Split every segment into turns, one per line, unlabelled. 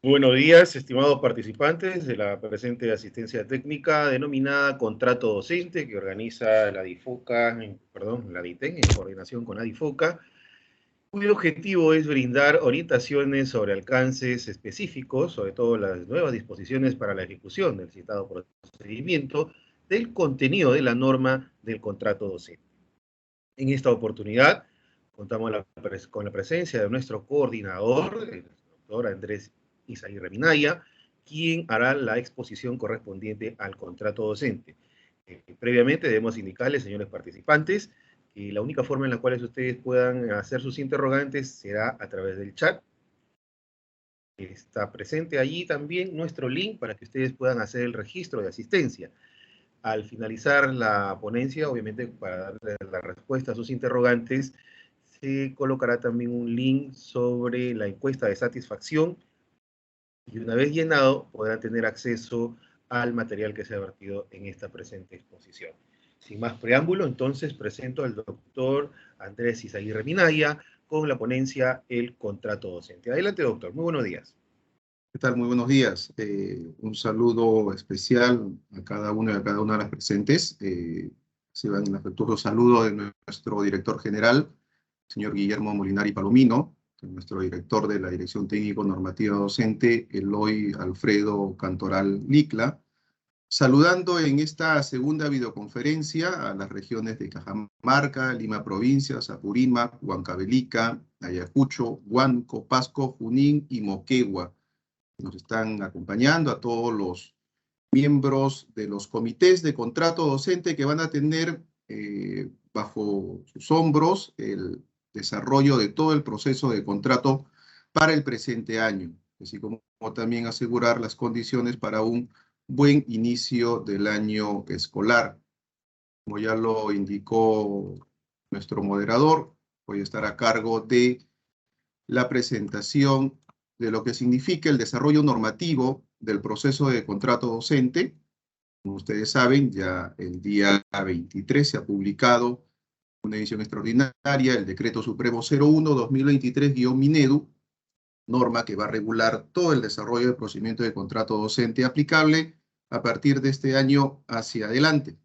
Buenos días, estimados participantes de la presente asistencia técnica denominada Contrato Docente que organiza la DIFOCA, la DITEN, en coordinación con la DIFOCA, cuyo objetivo es brindar orientaciones sobre alcances específicos, sobre todo las nuevas disposiciones para la ejecución del citado procedimiento, del contenido de la norma del contrato docente. En esta oportunidad contamos con la presencia de nuestro coordinador, el doctor Andrés Izaguirre Minaya, quien hará la exposición correspondiente al contrato docente. Previamente debemos indicarles, señores participantes, que la única forma en la cual ustedes puedan hacer sus interrogantes será a través del chat. Está presente allí también nuestro link para que ustedes puedan hacer el registro de asistencia. Al finalizar la ponencia, obviamente para darle la respuesta a sus interrogantes, se colocará también un link sobre la encuesta de satisfacción y una vez llenado podrán tener acceso al material que se ha vertido en esta presente exposición. Sin más preámbulo, entonces presento al doctor Andrés Izaguirre Minaya con la ponencia El Contrato Docente. Adelante, doctor. Muy buenos días.
¿Qué tal? Muy buenos días. Un saludo especial a cada uno y a cada una de las presentes. Reciban un afectuoso saludo de nuestro director general, señor Guillermo Molinari Palomino, nuestro director de la Dirección Técnico Normativa Docente, Eloy Alfredo Cantoral Licla, saludando en esta segunda videoconferencia a las regiones de Cajamarca, Lima Provincia, Apurímac, Huancavelica, Ayacucho, Huánuco, Pasco, Junín y Moquegua. Nos están acompañando a todos los miembros de los comités de contrato docente que van a tener bajo sus hombros el desarrollo de todo el proceso de contrato para el presente año, así como también asegurar las condiciones para un buen inicio del año escolar. Como ya lo indicó nuestro moderador, voy a estar a cargo de la presentación de lo que significa el desarrollo normativo del proceso de contrato docente. Como ustedes saben, ya el día 23 se ha publicado una edición extraordinaria, el Decreto Supremo 01-2023-Minedu, norma que va a regular todo el desarrollo del procedimiento de contrato docente aplicable a partir de este año hacia adelante.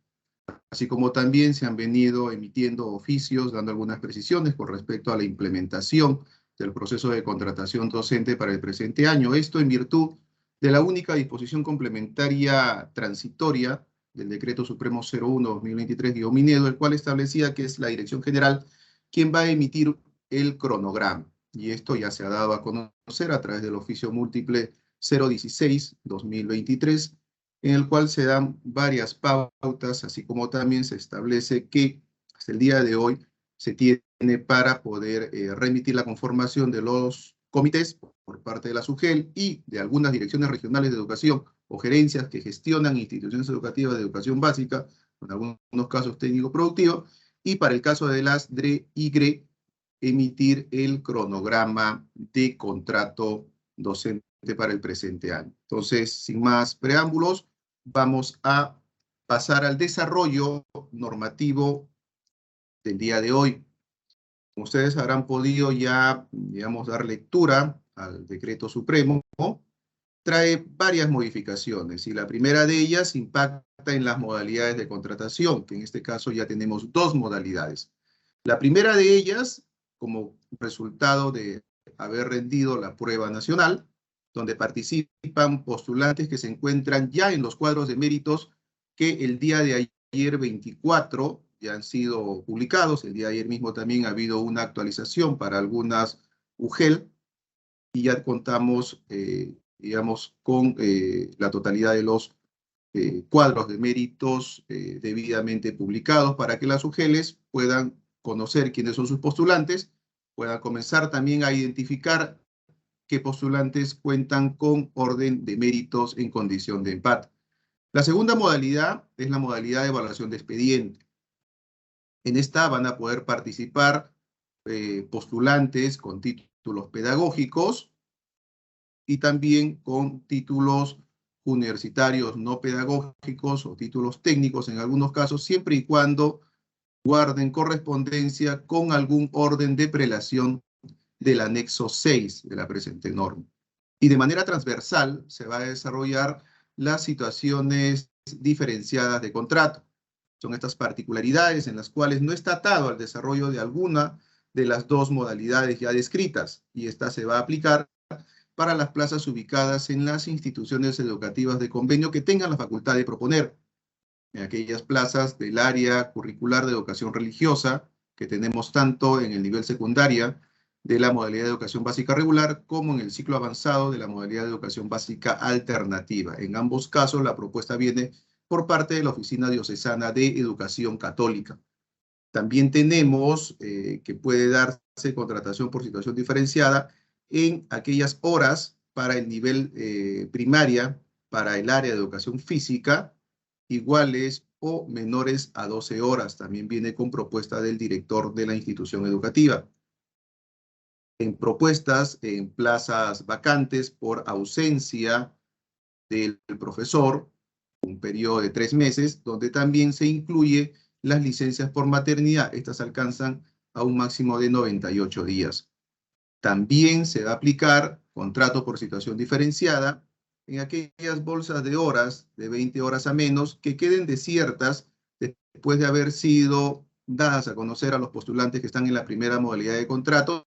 Así como también se han venido emitiendo oficios dando algunas precisiones con respecto a la implementación del proceso de contratación docente para el presente año. Esto en virtud de la única disposición complementaria transitoria del Decreto Supremo 01-2023-Minedu, el cual establecía que es la Dirección General quien va a emitir el cronograma. Y esto ya se ha dado a conocer a través del oficio múltiple 016-2023, en el cual se dan varias pautas, así como también se establece que hasta el día de hoy se tiene para poder remitir la conformación de los comités por parte de la SUGEL y de algunas direcciones regionales de educación o gerencias que gestionan instituciones educativas de educación básica, en algunos casos técnico-productivos, y para el caso de las DRE y GRE, emitir el cronograma de contrato docente para el presente año. Entonces, sin más preámbulos, vamos a pasar al desarrollo normativo del día de hoy. Como ustedes habrán podido ya, digamos, dar lectura al decreto supremo, trae varias modificaciones y la primera de ellas impacta en las modalidades de contratación, que en este caso ya tenemos dos modalidades. La primera de ellas, como resultado de haber rendido la prueba nacional, donde participan postulantes que se encuentran ya en los cuadros de méritos que el día de ayer 24 ya han sido publicados. El día de ayer mismo también ha habido una actualización para algunas UGEL y ya contamos, digamos, con la totalidad de los cuadros de méritos debidamente publicados para que las UGELes puedan conocer quiénes son sus postulantes, puedan comenzar también a identificar qué postulantes cuentan con orden de méritos en condición de empate. La segunda modalidad es la modalidad de evaluación de expediente. En esta van a poder participar postulantes con títulos pedagógicos y también con títulos universitarios no pedagógicos o títulos técnicos en algunos casos, siempre y cuando guarden correspondencia con algún orden de prelación del anexo 6 de la presente norma. Y de manera transversal se va a desarrollar las situaciones diferenciadas de contrato. Son estas particularidades en las cuales no está atado al desarrollo de alguna de las dos modalidades ya descritas, y esta se va a aplicar para las plazas ubicadas en las instituciones educativas de convenio que tengan la facultad de proponer. En aquellas plazas del área curricular de educación religiosa, que tenemos tanto en el nivel secundaria de la modalidad de educación básica regular, como en el ciclo avanzado de la modalidad de educación básica alternativa. En ambos casos, la propuesta viene por parte de la Oficina Diocesana de Educación Católica. También tenemos que puede darse contratación por situación diferenciada en aquellas horas para el nivel primaria, para el área de educación física, iguales o menores a 12 horas. También viene con propuesta del director de la institución educativa. En propuestas en plazas vacantes por ausencia del profesor, un periodo de 3 meses, donde también se incluye las licencias por maternidad. Estas alcanzan a un máximo de 98 días. También se va a aplicar contrato por situación diferenciada en aquellas bolsas de horas, de 20 horas a menos, que queden desiertas después de haber sido dadas a conocer a los postulantes que están en la primera modalidad de contrato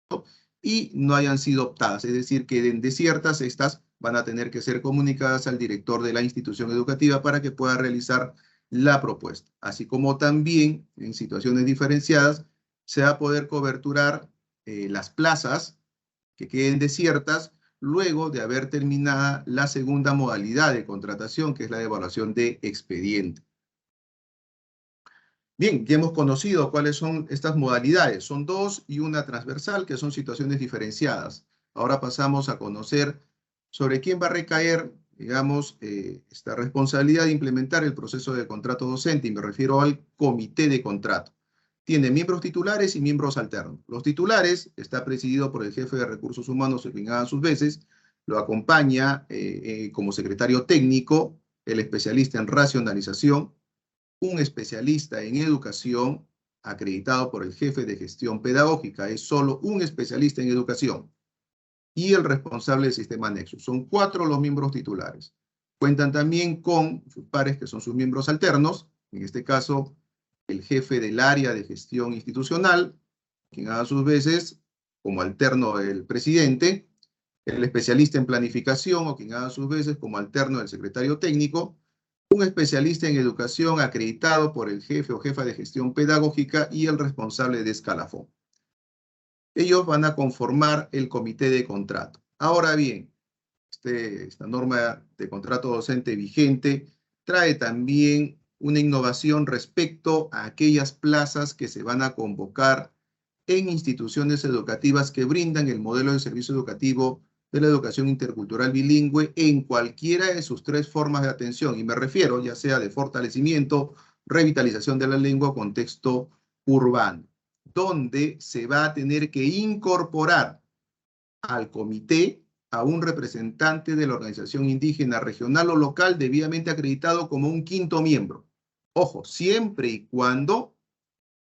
y no hayan sido optadas, es decir, queden desiertas. Estas van a tener que ser comunicadas al director de la institución educativa para que pueda realizar la propuesta. Así como también en situaciones diferenciadas se va a poder coberturar las plazas que queden desiertas luego de haber terminada la segunda modalidad de contratación, que es la de evaluación de expediente. Bien, ya hemos conocido cuáles son estas modalidades. Son dos y una transversal, que son situaciones diferenciadas. Ahora pasamos a conocer sobre quién va a recaer, digamos, esta responsabilidad de implementar el proceso de contrato docente, y me refiero al comité de contrato. Tiene miembros titulares y miembros alternos. Los titulares está presidido por el jefe de recursos humanos, quien a sus veces lo acompaña como secretario técnico, el especialista en racionalización, un especialista en educación acreditado por el jefe de gestión pedagógica. Es solo un especialista en educación. Y el responsable del sistema Nexus. Son 4 los miembros titulares. Cuentan también con sus pares, que son sus miembros alternos, en este caso el jefe del área de gestión institucional, quien a sus veces, como alterno del presidente, el especialista en planificación, o quien a sus veces como alterno del secretario técnico, un especialista en educación acreditado por el jefe o jefa de gestión pedagógica y el responsable de escalafón. Ellos van a conformar el comité de contrato. Ahora bien, esta norma de contrato docente vigente trae también una innovación respecto a aquellas plazas que se van a convocar en instituciones educativas que brindan el modelo de servicio educativo de la educación intercultural bilingüe en cualquiera de sus 3 formas de atención. Y me refiero ya sea de fortalecimiento, revitalización de la lengua o contexto urbano, donde se va a tener que incorporar al comité a un representante de la organización indígena regional o local debidamente acreditado como un 5º miembro. Ojo, siempre y cuando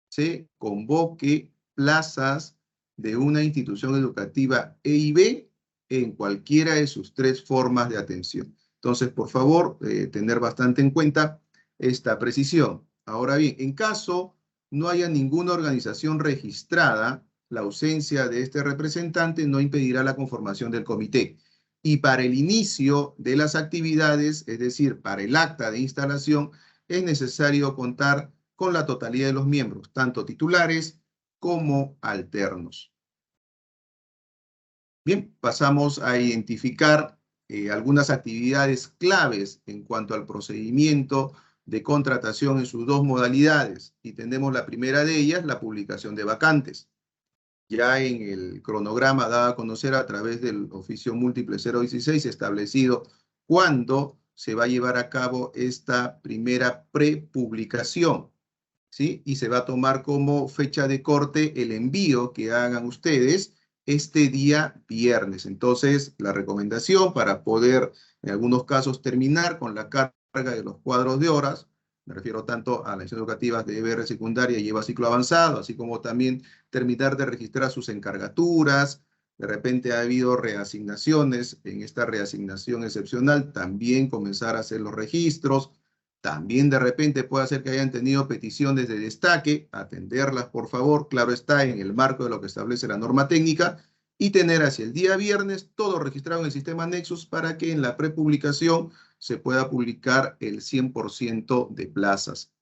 se convoque plazas de una institución educativa E y B en cualquiera de sus 3 formas de atención. Entonces, por favor, tener bastante en cuenta esta precisión. Ahora bien, en caso no haya ninguna organización registrada, la ausencia de este representante no impedirá la conformación del comité. Y para el inicio de las actividades, es decir, para el acta de instalación, es necesario contar con la totalidad de los miembros, tanto titulares como alternos. Bien, pasamos a identificar algunas actividades claves en cuanto al procedimiento de contratación en sus 2 modalidades. Y tenemos la primera de ellas, la publicación de vacantes. Ya en el cronograma dado a conocer a través del oficio múltiple 016 establecido cuándo se va a llevar a cabo esta primera prepublicación, ¿sí? Y se va a tomar como fecha de corte el envío que hagan ustedes este día viernes. Entonces, la recomendación para poder, en algunos casos, terminar con la carga de los cuadros de horas, me refiero tanto a las instituciones educativas de EBR secundaria y EVA ciclo avanzado, así como también terminar de registrar sus encargaturas, de repente ha habido reasignaciones, en esta reasignación excepcional también comenzar a hacer los registros, también de repente puede ser que hayan tenido peticiones de destaque, atenderlas por favor, claro está, en el marco de lo que establece la norma técnica, y tener hacia el día viernes todo registrado en el sistema Nexus para que en la prepublicación se pueda publicar el 100% de plazas.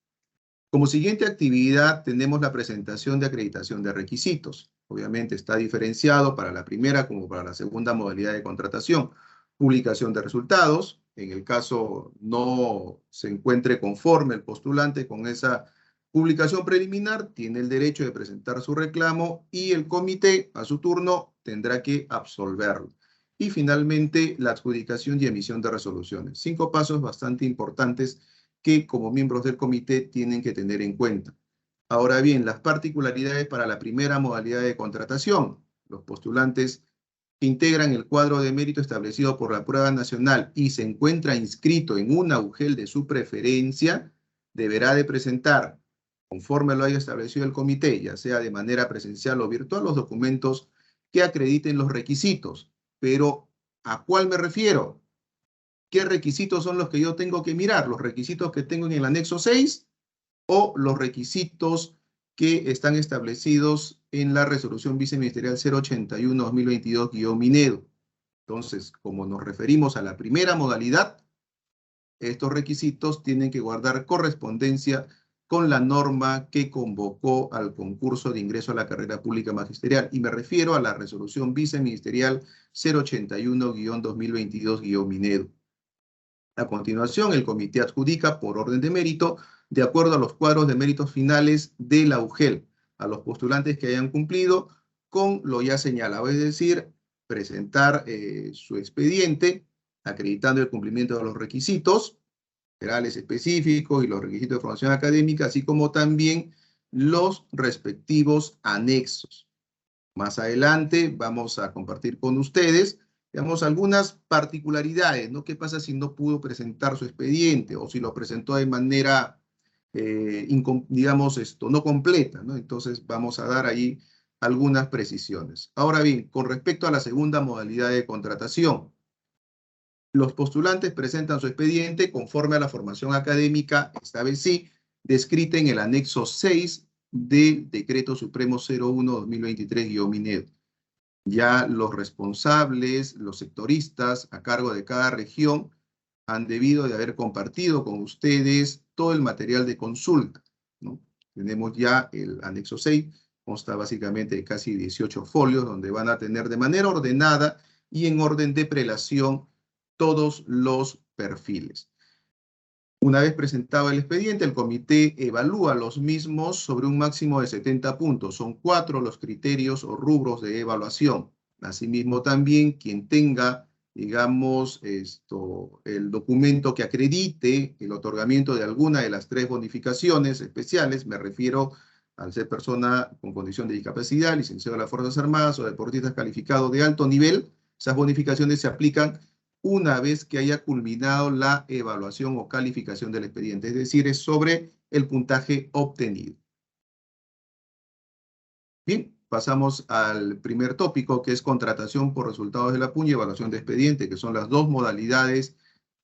Como siguiente actividad tenemos la presentación de acreditación de requisitos. Obviamente está diferenciado para la primera como para la segunda modalidad de contratación. Publicación de resultados. En el caso no se encuentre conforme el postulante con esa publicación preliminar, tiene el derecho de presentar su reclamo y el comité, a su turno, tendrá que absolverlo. Y finalmente, la adjudicación y emisión de resoluciones. 5 pasos bastante importantes que como miembros del comité tienen que tener en cuenta. Ahora bien, las particularidades para la primera modalidad de contratación. Los postulantes que integran el cuadro de mérito establecido por la prueba nacional y se encuentra inscrito en una UGEL de su preferencia, deberá de presentar, conforme lo haya establecido el comité, ya sea de manera presencial o virtual, los documentos que acrediten los requisitos. Pero, ¿a cuál me refiero? ¿Qué requisitos son los que yo tengo que mirar? ¿Los requisitos que tengo en el anexo 6 o los requisitos que están establecidos en la resolución viceministerial 081-2022-Minedo? Entonces, como nos referimos a la primera modalidad, estos requisitos tienen que guardar correspondencia con la norma que convocó al concurso de ingreso a la carrera pública magisterial. Y me refiero a la resolución viceministerial 081-2022-Minedo. A continuación, el comité adjudica por orden de mérito, de acuerdo a los cuadros de méritos finales de la UGEL, a los postulantes que hayan cumplido con lo ya señalado, es decir, presentar su expediente acreditando el cumplimiento de los requisitos generales específicos y los requisitos de formación académica, así como también los respectivos anexos. Más adelante vamos a compartir con ustedes, digamos, algunas particularidades, ¿no? ¿Qué pasa si no pudo presentar su expediente o si lo presentó de manera, digamos, no completa, ¿no? Entonces vamos a dar ahí algunas precisiones. Ahora bien, con respecto a la segunda modalidad de contratación, los postulantes presentan su expediente conforme a la formación académica, esta vez sí, descrita en el anexo 6 del Decreto Supremo 01-2023-Minedo. Ya los responsables, los sectoristas a cargo de cada región han debido de haber compartido con ustedes todo el material de consulta, ¿no? Tenemos ya el anexo 6, consta básicamente de casi 18 folios, donde van a tener de manera ordenada y en orden de prelación todos los perfiles. Una vez presentado el expediente, el comité evalúa los mismos sobre un máximo de 70 puntos. Son 4 los criterios o rubros de evaluación. Asimismo, también quien tenga, digamos, el documento que acredite el otorgamiento de alguna de las 3 bonificaciones especiales, me refiero al ser persona con condición de discapacidad, licenciado de las Fuerzas Armadas o deportistas calificados de alto nivel, esas bonificaciones se aplican una vez que haya culminado la evaluación o calificación del expediente, es decir, es sobre el puntaje obtenido. Bien, pasamos al primer tópico, que es contratación por resultados de la puña y evaluación de expediente, que son las 2 modalidades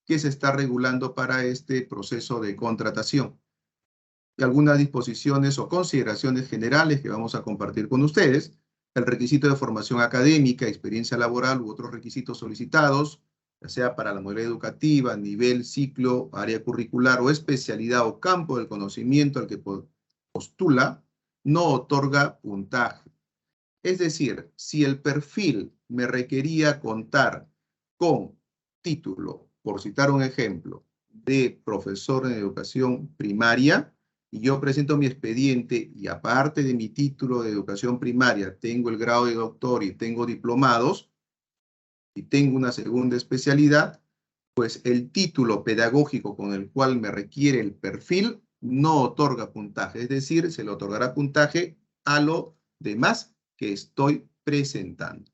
que se está regulando para este proceso de contratación. Y algunas disposiciones o consideraciones generales que vamos a compartir con ustedes. El requisito de formación académica, experiencia laboral u otros requisitos solicitados, ya sea para la modalidad educativa, nivel, ciclo, área curricular o especialidad o campo del conocimiento al que postula, no otorga puntaje. Es decir, si el perfil me requería contar con título, por citar un ejemplo, de profesor en educación primaria, y yo presento mi expediente y aparte de mi título de educación primaria, tengo el grado de doctor y tengo diplomados, y tengo una segunda especialidad, pues el título pedagógico con el cual me requiere el perfil no otorga puntaje, es decir, se le otorgará puntaje a lo demás que estoy presentando.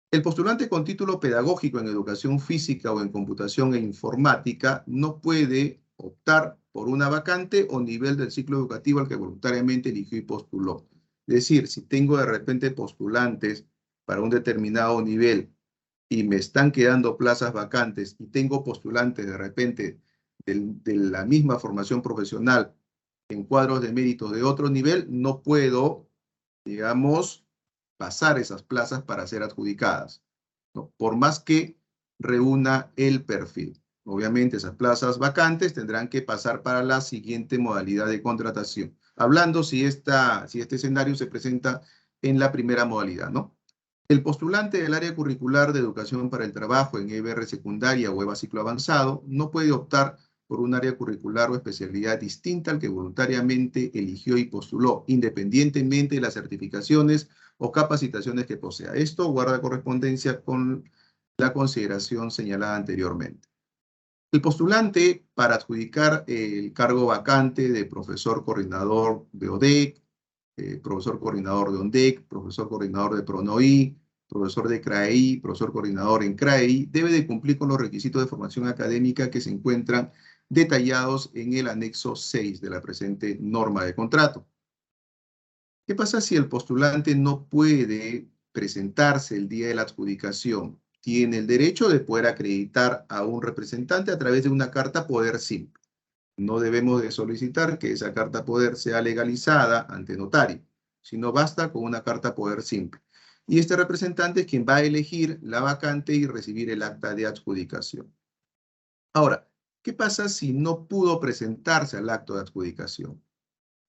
El postulante con título pedagógico en educación física o en computación e informática no puede optar por una vacante o nivel del ciclo educativo al que voluntariamente eligió y postuló. Es decir, si tengo de repente postulantes para un determinado nivel y me están quedando plazas vacantes y tengo postulantes de repente de la misma formación profesional en cuadros de méritos de otro nivel, no puedo, digamos, pasar esas plazas para ser adjudicadas, ¿no? Por más que reúna el perfil. Obviamente esas plazas vacantes tendrán que pasar para la siguiente modalidad de contratación. Hablando si este escenario se presenta en la primera modalidad, ¿no? El postulante del área curricular de educación para el trabajo en EBR secundaria o EBA ciclo avanzado no puede optar por un área curricular o especialidad distinta al que voluntariamente eligió y postuló, independientemente de las certificaciones o capacitaciones que posea. Esto guarda correspondencia con la consideración señalada anteriormente. El postulante para adjudicar el cargo vacante de profesor coordinador de ODEC, profesor coordinador de ONDEC, profesor coordinador de PRONOI, profesor de CRAEI, profesor coordinador en CRAEI, debe de cumplir con los requisitos de formación académica que se encuentran detallados en el anexo 6 de la presente norma de contrato. ¿Qué pasa si el postulante no puede presentarse el día de la adjudicación? Tiene el derecho de poder acreditar a un representante a través de una carta poder simple. No debemos de solicitar que esa carta poder sea legalizada ante notario, sino basta con una carta poder simple. Y este representante es quien va a elegir la vacante y recibir el acta de adjudicación. Ahora, ¿qué pasa si no pudo presentarse al acto de adjudicación?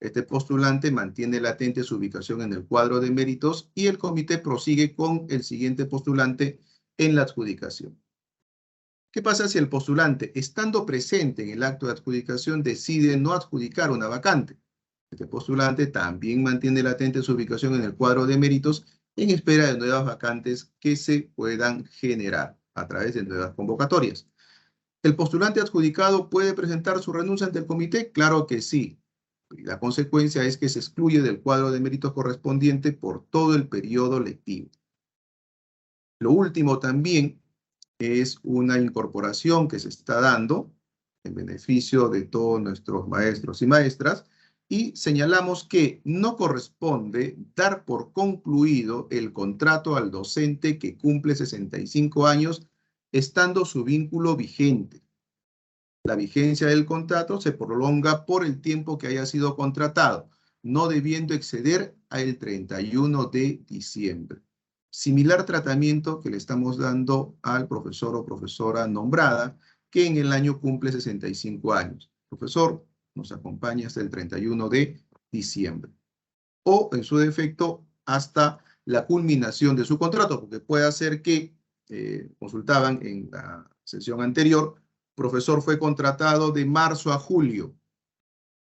Este postulante mantiene latente su ubicación en el cuadro de méritos y el comité prosigue con el siguiente postulante en la adjudicación. ¿Qué pasa si el postulante, estando presente en el acto de adjudicación, decide no adjudicar una vacante? Este postulante también mantiene latente su ubicación en el cuadro de méritos en espera de nuevas vacantes que se puedan generar a través de nuevas convocatorias. ¿El postulante adjudicado puede presentar su renuncia ante el comité? Claro que sí. La consecuencia es que se excluye del cuadro de méritos correspondiente por todo el periodo lectivo. Lo último también es una incorporación que se está dando en beneficio de todos nuestros maestros y maestras, y señalamos que no corresponde dar por concluido el contrato al docente que cumple 65 años, estando su vínculo vigente. La vigencia del contrato se prolonga por el tiempo que haya sido contratado, no debiendo exceder al 31 de diciembre. Similar tratamiento que le estamos dando al profesor o profesora nombrada, que en el año cumple 65 años. El profesor nos acompaña hasta el 31 de diciembre. O, en su defecto, hasta la culminación de su contrato, porque puede ser que, consultaban en la sesión anterior, profesor fue contratado de marzo a julio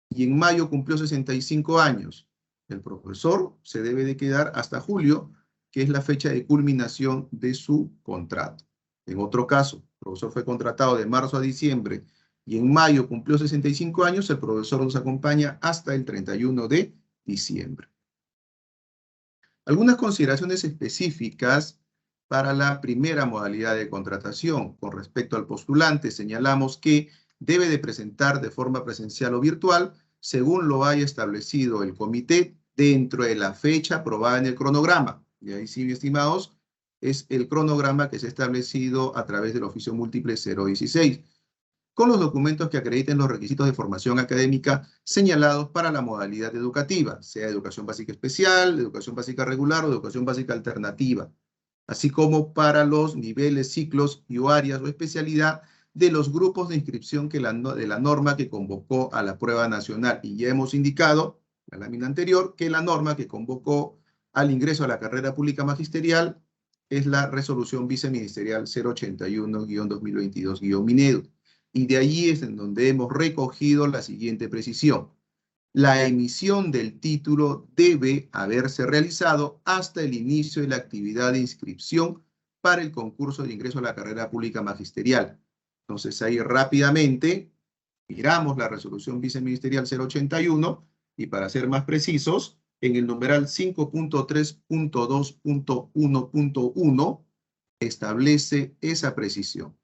y en mayo cumplió 65 años. El profesor se debe de quedar hasta julio, que es la fecha de culminación de su contrato. En otro caso, el profesor fue contratado de marzo a diciembre y en mayo cumplió 65 años, el profesor nos acompaña hasta el 31 de diciembre. Algunas consideraciones específicas para la primera modalidad de contratación. Con respecto al postulante, señalamos que debe de presentar de forma presencial o virtual, según lo haya establecido el comité, dentro de la fecha aprobada en el cronograma. Y ahí sí, estimados, es el cronograma que se ha establecido a través del oficio múltiple 016, con los documentos que acrediten los requisitos de formación académica señalados para la modalidad educativa, sea educación básica especial, educación básica regular o educación básica alternativa, así como para los niveles, ciclos y o áreas o especialidad de los grupos de inscripción de la norma que convocó a la prueba nacional. Y ya hemos indicado en la lámina anterior que la norma que convocó al ingreso a la carrera pública magisterial es la resolución viceministerial 081-2022-Minedu. Y de allí es en donde hemos recogido la siguiente precisión. La emisión del título debe haberse realizado hasta el inicio de la actividad de inscripción para el concurso de ingreso a la carrera pública magisterial. Entonces ahí rápidamente miramos la resolución viceministerial 081 y para ser más precisos, en el numeral 5.3.2.1.1 establece esa precisión.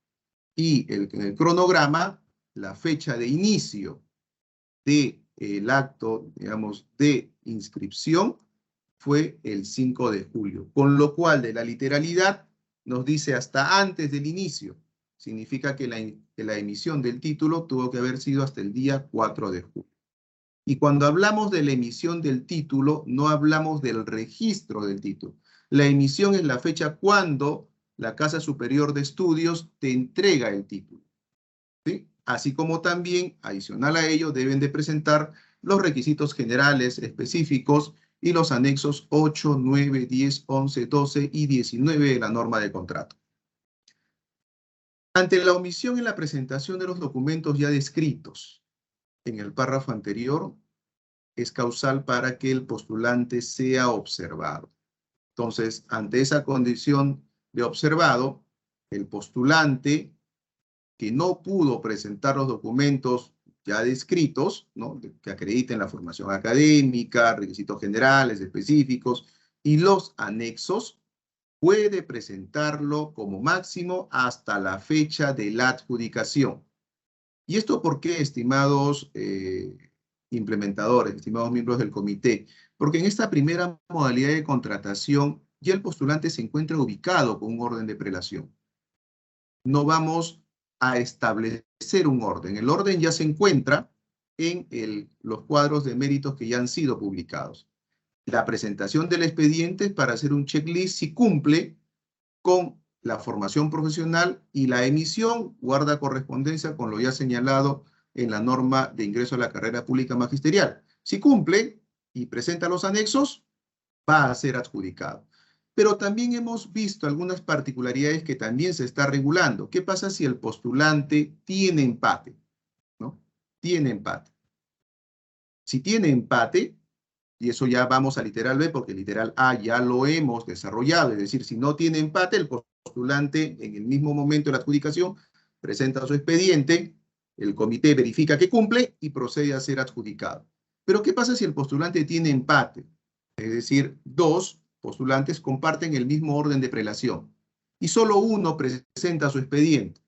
Y en el cronograma, la fecha de inicio del acto, digamos, de inscripción fue el 5 de julio, con lo cual de la literalidad nos dice hasta antes del inicio. Significa que la emisión del título tuvo que haber sido hasta el día 4 de julio. Y cuando hablamos de la emisión del título, no hablamos del registro del título. La emisión es la fecha cuando la Casa Superior de Estudios te entrega el título, ¿sí? Así como también, adicional a ello, deben de presentar los requisitos generales específicos y los anexos 8, 9, 10, 11, 12 y 19 de la norma de contrato. Ante la omisión en la presentación de los documentos ya descritos en el párrafo anterior, es causal para que el postulante sea observado. Entonces, ante esa condición de observado, el postulante que no pudo presentar los documentos ya descritos, ¿no?, que acrediten la formación académica, requisitos generales, específicos, y los anexos, puede presentarlo como máximo hasta la fecha de la adjudicación. ¿Y esto por qué, estimados implementadores, estimados miembros del comité? Porque en esta primera modalidad de contratación ya el postulante se encuentra ubicado con un orden de prelación. No vamos a establecer un orden. El orden ya se encuentra en los cuadros de méritos que ya han sido publicados. La presentación del expediente es para hacer un checklist si cumple con la formación profesional, y la emisión guarda correspondencia con lo ya señalado en la norma de ingreso a la carrera pública magisterial. Si cumple y presenta los anexos, va a ser adjudicado. Pero también hemos visto algunas particularidades que también se está regulando. ¿Qué pasa si el postulante tiene empate? ¿No? Tiene empate. Si tiene empate, y eso ya vamos a literal B, porque literal A ya lo hemos desarrollado, es decir, si no tiene empate, el postulante en el mismo momento de la adjudicación presenta su expediente, el comité verifica que cumple y procede a ser adjudicado. Pero ¿qué pasa si el postulante tiene empate? Es decir, dos postulantes comparten el mismo orden de prelación y solo uno presenta su expediente.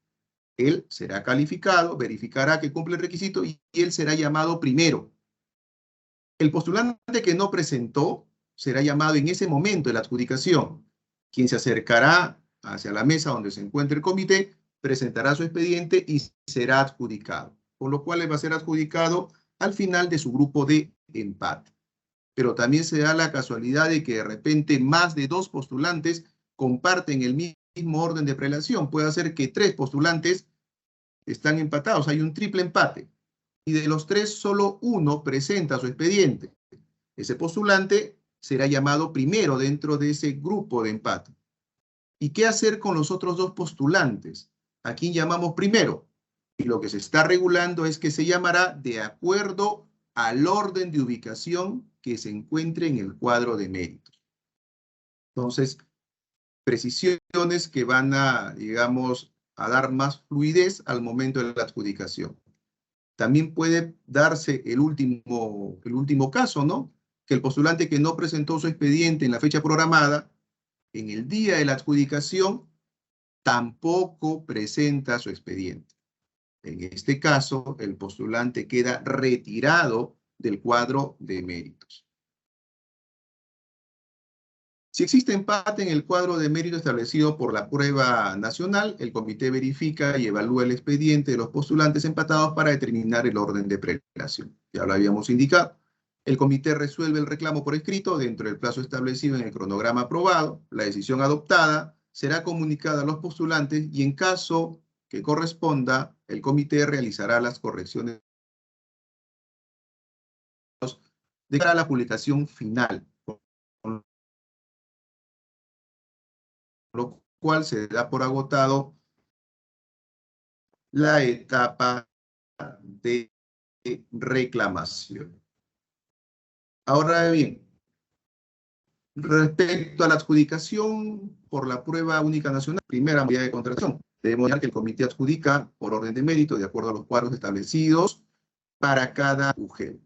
Él será calificado, verificará que cumple el requisito y él será llamado primero. El postulante que no presentó será llamado en ese momento de la adjudicación. Quien se acercará hacia la mesa donde se encuentre el comité, presentará su expediente y será adjudicado, con lo cual va a ser adjudicado al final de su grupo de empate. Pero también se da la casualidad de que de repente más de dos postulantes comparten el mismo orden de prelación. Puede ser que tres postulantes están empatados, hay un triple empate. Y de los tres, solo uno presenta su expediente. Ese postulante será llamado primero dentro de ese grupo de empate. ¿Y qué hacer con los otros dos postulantes? ¿A quién llamamos primero? Y lo que se está regulando es que se llamará de acuerdo al orden de ubicación que se encuentre en el cuadro de méritos. Entonces, precisiones que van a, digamos, a dar más fluidez al momento de la adjudicación. También puede darse el último caso, ¿no? Que el postulante que no presentó su expediente en la fecha programada, en el día de la adjudicación, tampoco presenta su expediente. En este caso, el postulante queda retirado del cuadro de méritos. Si existe empate en el cuadro de mérito establecido por la prueba nacional, el comité verifica y evalúa el expediente de los postulantes empatados para determinar el orden de prelación. Ya lo habíamos indicado. El comité resuelve el reclamo por escrito dentro del plazo establecido en el cronograma aprobado. La decisión adoptada será comunicada a los postulantes y en caso que corresponda, el comité realizará las correcciones de cara a la publicación final, lo cual se da por agotado la etapa de reclamación. Ahora bien, respecto a la adjudicación por la prueba única nacional, primera modalidad de contratación, debemos indicar que el comité adjudica por orden de mérito de acuerdo a los cuadros establecidos para cada UGEL.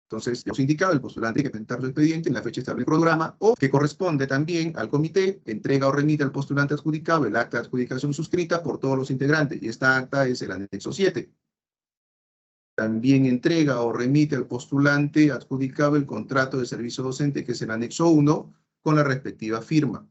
Entonces, hemos indicado, el postulante tiene que presentar su expediente en la fecha establecida en el programa, o que corresponde también al comité, entrega o remite al postulante adjudicado el acta de adjudicación suscrita por todos los integrantes, y esta acta es el anexo 7. también entrega o remite al postulante adjudicado el contrato de servicio docente, que es el anexo 1, con la respectiva firma.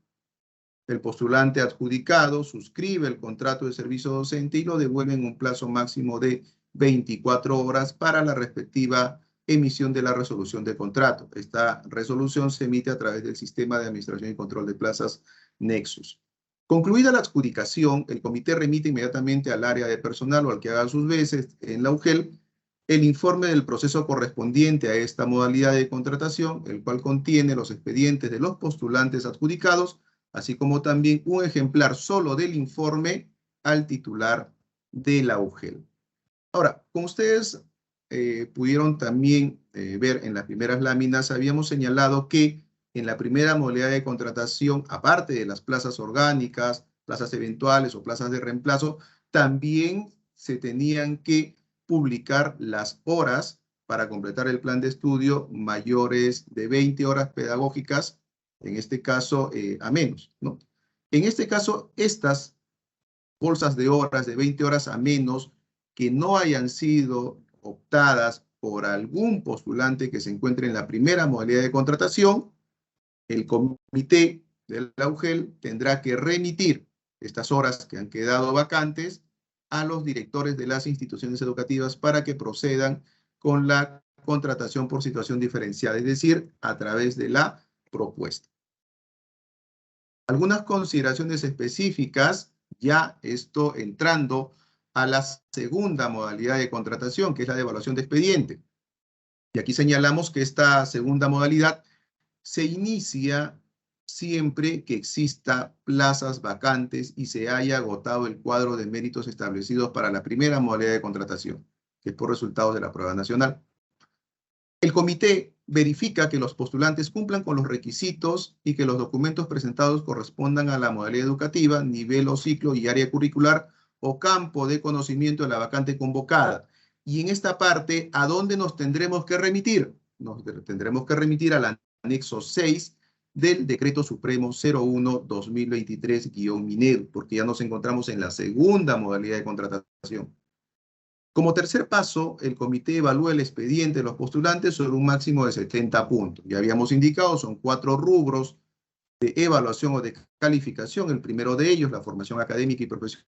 El postulante adjudicado suscribe el contrato de servicio docente y lo devuelve en un plazo máximo de 24 horas para la respectiva emisión de la resolución de contrato. Esta resolución se emite a través del Sistema de Administración y Control de Plazas Nexus. Concluida la adjudicación, el comité remite inmediatamente al área de personal o al que haga sus veces en la UGEL el informe del proceso correspondiente a esta modalidad de contratación, el cual contiene los expedientes de los postulantes adjudicados, así como también un ejemplar solo del informe al titular de la UGEL. Ahora, como ustedes pudieron también ver en las primeras láminas, habíamos señalado que en la primera modalidad de contratación, aparte de las plazas orgánicas, plazas eventuales o plazas de reemplazo, también se tenían que publicar las horas para completar el plan de estudio mayores de 20 horas pedagógicas, en este caso a menos, ¿no? En este caso, estas bolsas de horas de 20 horas a menos que no hayan sido optadas por algún postulante que se encuentre en la primera modalidad de contratación, el comité de la UGEL tendrá que remitir estas horas que han quedado vacantes a los directores de las instituciones educativas para que procedan con la contratación por situación diferenciada, es decir, a través de la propuesta. Algunas consideraciones específicas, ya esto entrando a la segunda modalidad de contratación, que es la de evaluación de expediente. Y aquí señalamos que esta segunda modalidad se inicia siempre que exista plazas vacantes y se haya agotado el cuadro de méritos establecidos para la primera modalidad de contratación, que es por resultados de la prueba nacional. El comité verifica que los postulantes cumplan con los requisitos y que los documentos presentados correspondan a la modalidad educativa, nivel o ciclo y área curricular o campo de conocimiento de la vacante convocada. Y en esta parte, ¿a dónde nos tendremos que remitir? Nos tendremos que remitir al anexo 6 del Decreto Supremo 01-2023-MINEDU, porque ya nos encontramos en la segunda modalidad de contratación. Como tercer paso, el comité evalúa el expediente de los postulantes sobre un máximo de 70 puntos. Ya habíamos indicado, son 4 rubros de evaluación o de calificación. El primero de ellos, la formación académica y profesional.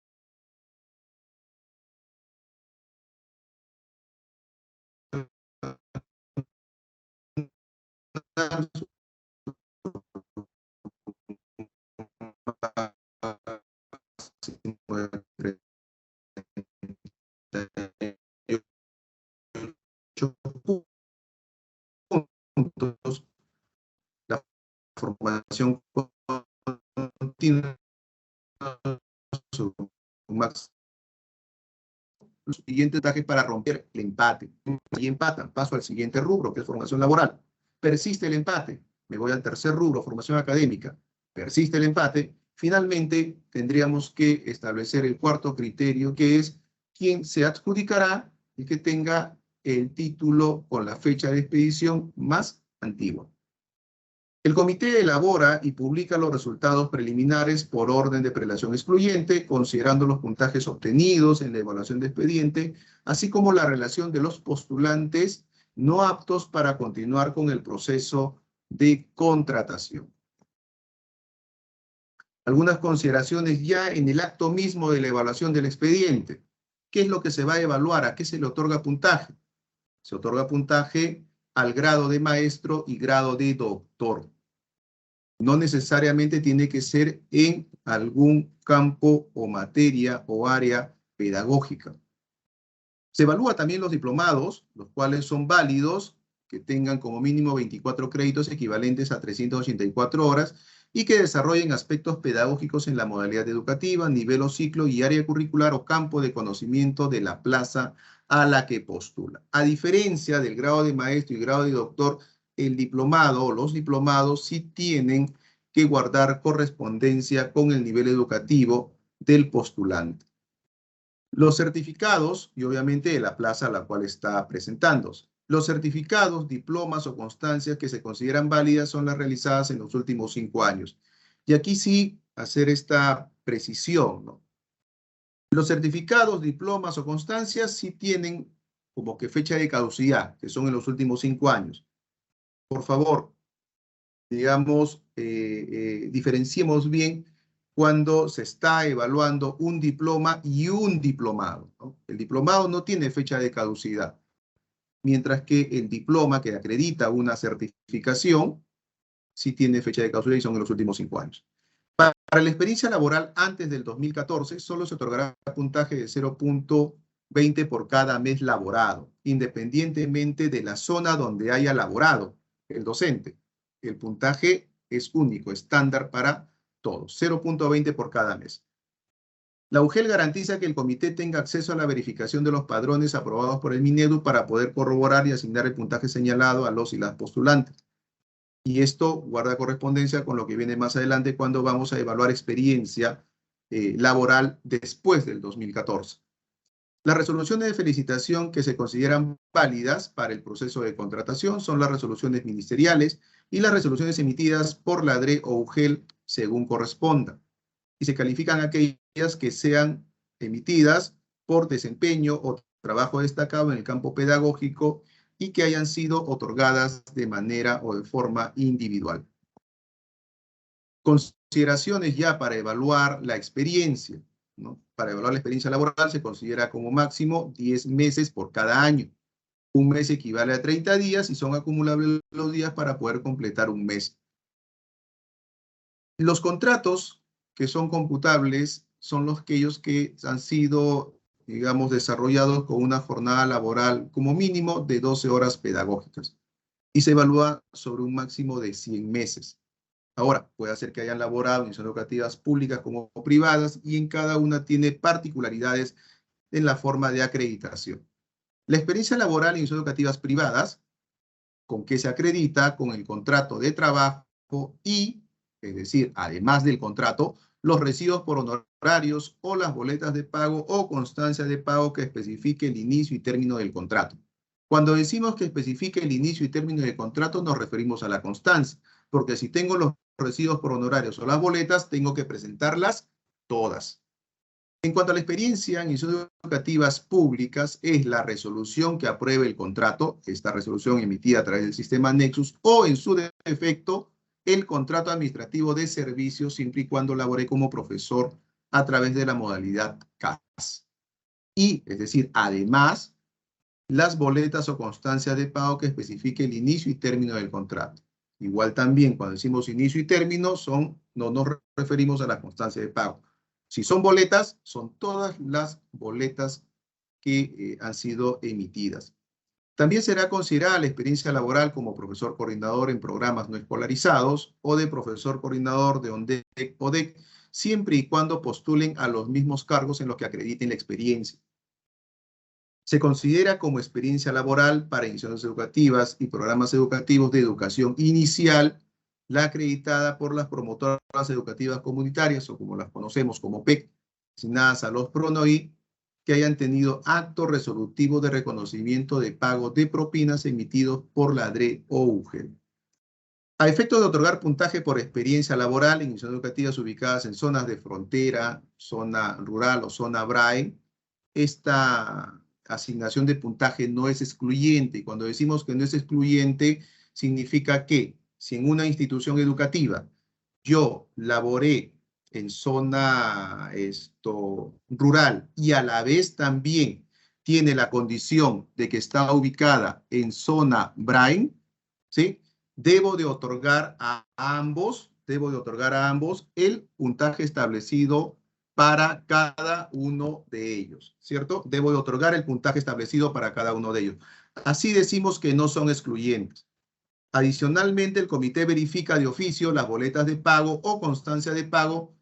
Puntos, la formación continua, más los siguientes trajes para romper el empate. Y empatan, paso al siguiente rubro, que es formación laboral. Persiste el empate, me voy al tercer rubro, formación académica. Persiste el empate. Finalmente, tendríamos que establecer el cuarto criterio, que es quién se adjudicará y que tenga el título con la fecha de expedición más antigua. El comité elabora y publica los resultados preliminares por orden de prelación excluyente, considerando los puntajes obtenidos en la evaluación de expediente, así como la relación de los postulantes no aptos para continuar con el proceso de contratación. Algunas consideraciones ya en el acto mismo de la evaluación del expediente. ¿Qué es lo que se va a evaluar? ¿A qué se le otorga puntaje? Se otorga puntaje al grado de maestro y grado de doctor. No necesariamente tiene que ser en algún campo o materia o área pedagógica. Se evalúa también los diplomados, los cuales son válidos, que tengan como mínimo 24 créditos equivalentes a 384 horas y que desarrollen aspectos pedagógicos en la modalidad educativa, nivel o ciclo y área curricular o campo de conocimiento de la plaza a la que postula. A diferencia del grado de maestro y grado de doctor, el diplomado o los diplomados sí tienen que guardar correspondencia con el nivel educativo del postulante. Los certificados y obviamente de la plaza a la cual está presentándose. Los certificados, diplomas o constancias que se consideran válidas son las realizadas en los últimos 5 años. Y aquí sí hacer esta precisión, ¿no? Los certificados, diplomas o constancias sí tienen como que fecha de caducidad, que son en los últimos 5 años, por favor, digamos, diferenciemos bien cuando se está evaluando un diploma y un diplomado, ¿no? El diplomado no tiene fecha de caducidad, mientras que el diploma que acredita una certificación sí tiene fecha de caducidad y son en los últimos 5 años. Para la experiencia laboral antes del 2014, solo se otorgará puntaje de 0.20 por cada mes laborado, independientemente de la zona donde haya laborado el docente. El puntaje es único, estándar para todos, 0.20 por cada mes. La UGEL garantiza que el comité tenga acceso a la verificación de los padrones aprobados por el Minedu para poder corroborar y asignar el puntaje señalado a los y las postulantes. Y esto guarda correspondencia con lo que viene más adelante cuando vamos a evaluar experiencia laboral después del 2014. Las resoluciones de felicitación que se consideran válidas para el proceso de contratación son las resoluciones ministeriales y las resoluciones emitidas por la DRE o UGEL según corresponda. Y se califican aquellas que sean emitidas por desempeño o trabajo destacado en el campo pedagógico y que hayan sido otorgadas de manera o de forma individual. Consideraciones ya para evaluar la experiencia, ¿no? Para evaluar la experiencia laboral se considera como máximo 10 meses por cada año. Un mes equivale a 30 días y son acumulables los días para poder completar un mes. Los contratos que son computables son aquellos que han sido, digamos, desarrollados con una jornada laboral como mínimo de 12 horas pedagógicas y se evalúa sobre un máximo de 100 meses. Ahora, puede ser que hayan laborado en instituciones educativas públicas como privadas y en cada una tiene particularidades en la forma de acreditación. La experiencia laboral en instituciones educativas privadas, ¿con qué se acredita? Con el contrato de trabajo y, es decir, además del contrato, los recibos por honorarios o las boletas de pago o constancia de pago que especifique el inicio y término del contrato. Cuando decimos que especifique el inicio y término del contrato, nos referimos a la constancia, porque si tengo los recibos por honorarios o las boletas, tengo que presentarlas todas. En cuanto a la experiencia en instituciones educativas públicas, es la resolución que apruebe el contrato, esta resolución emitida a través del sistema Nexus, o en su defecto, el contrato administrativo de servicios, siempre y cuando labore como profesor a través de la modalidad CAS. Y, es decir, además, las boletas o constancia de pago que especifique el inicio y término del contrato. Igual también, cuando decimos inicio y término, no nos referimos a la constancia de pago. Si son boletas, son todas las boletas que han sido emitidas. También será considerada la experiencia laboral como profesor coordinador en programas no escolarizados o de profesor coordinador de ONDEC o DEC, siempre y cuando postulen a los mismos cargos en los que acrediten la experiencia. Se considera como experiencia laboral para instituciones educativas y programas educativos de educación inicial la acreditada por las promotoras educativas comunitarias, o como las conocemos como PEC, asignadas a los PRONOI, que hayan tenido acto resolutivo de reconocimiento de pago de propinas emitidos por la DRE o UGEL. A efectos de otorgar puntaje por experiencia laboral en instituciones educativas ubicadas en zonas de frontera, zona rural o zona BRAE, esta asignación de puntaje no es excluyente. Y cuando decimos que no es excluyente, significa que si en una institución educativa yo laboré en zona rural y a la vez también tiene la condición de que está ubicada en zona BRAE, ¿sí? Debo de otorgar a ambos el puntaje establecido para cada uno de ellos, ¿cierto? Debo de otorgar el puntaje establecido para cada uno de ellos. Así decimos que no son excluyentes. Adicionalmente, el comité verifica de oficio las boletas de pago o constancia de pago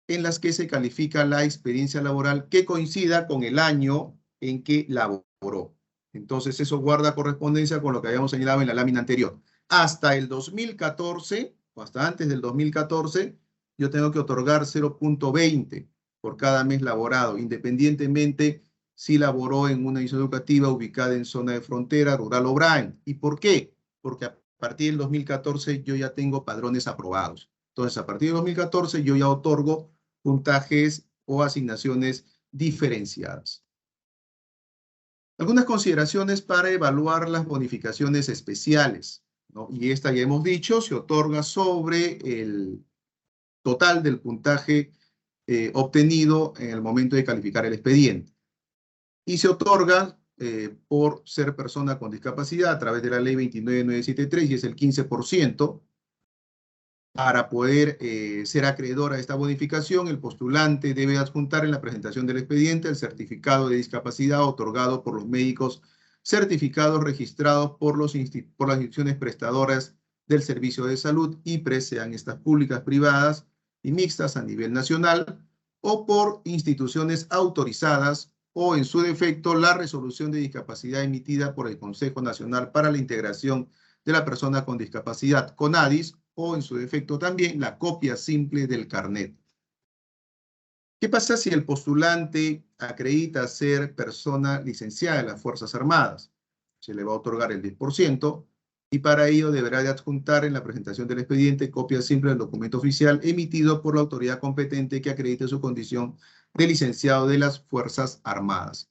en las que se califica la experiencia laboral que coincida con el año en que laboró. Entonces, eso guarda correspondencia con lo que habíamos señalado en la lámina anterior. Hasta el 2014, o hasta antes del 2014, yo tengo que otorgar 0.20 por cada mes laborado, independientemente si laboró en una institución educativa ubicada en zona de frontera, rural o BRAE. ¿Y por qué? Porque a partir del 2014 yo ya tengo padrones aprobados. Entonces, a partir del 2014 yo ya otorgo puntajes o asignaciones diferenciadas. Algunas consideraciones para evaluar las bonificaciones especiales, ¿no? Y esta ya hemos dicho, se otorga sobre el total del puntaje obtenido en el momento de calificar el expediente. Y se otorga por ser persona con discapacidad a través de la ley 29973 y es el 15%. Para poder ser acreedor a esta bonificación, el postulante debe adjuntar en la presentación del expediente el certificado de discapacidad otorgado por los médicos certificados registrados por las instituciones prestadoras del servicio de salud, IPRES, sean estas públicas, privadas y mixtas a nivel nacional, o por instituciones autorizadas, o en su defecto la resolución de discapacidad emitida por el Consejo Nacional para la Integración de la Persona con Discapacidad, CONADIS, o en su defecto también la copia simple del carnet. ¿Qué pasa si el postulante acredita ser persona licenciada en las Fuerzas Armadas? Se le va a otorgar el 10% y para ello deberá de adjuntar en la presentación del expediente copia simple del documento oficial emitido por la autoridad competente que acredite su condición de licenciado de las Fuerzas Armadas.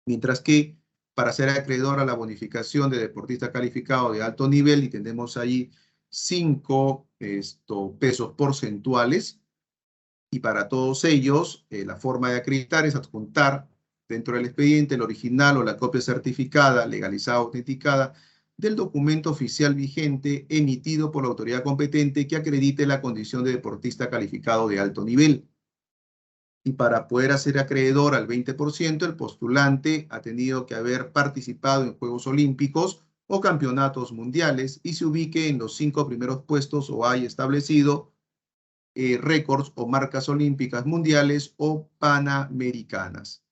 Mientras que para ser acreedor a la bonificación de deportista calificado de alto nivel, y tenemos ahí 5 pesos porcentuales, y para todos ellos la forma de acreditar es adjuntar dentro del expediente el original o la copia certificada, legalizada, autenticada del documento oficial vigente emitido por la autoridad competente que acredite la condición de deportista calificado de alto nivel. Y para poder hacer acreedor al 20%, el postulante ha tenido que haber participado en Juegos Olímpicos o campeonatos mundiales y se ubique en los 5 primeros puestos o haya establecido récords o marcas olímpicas mundiales o panamericanas.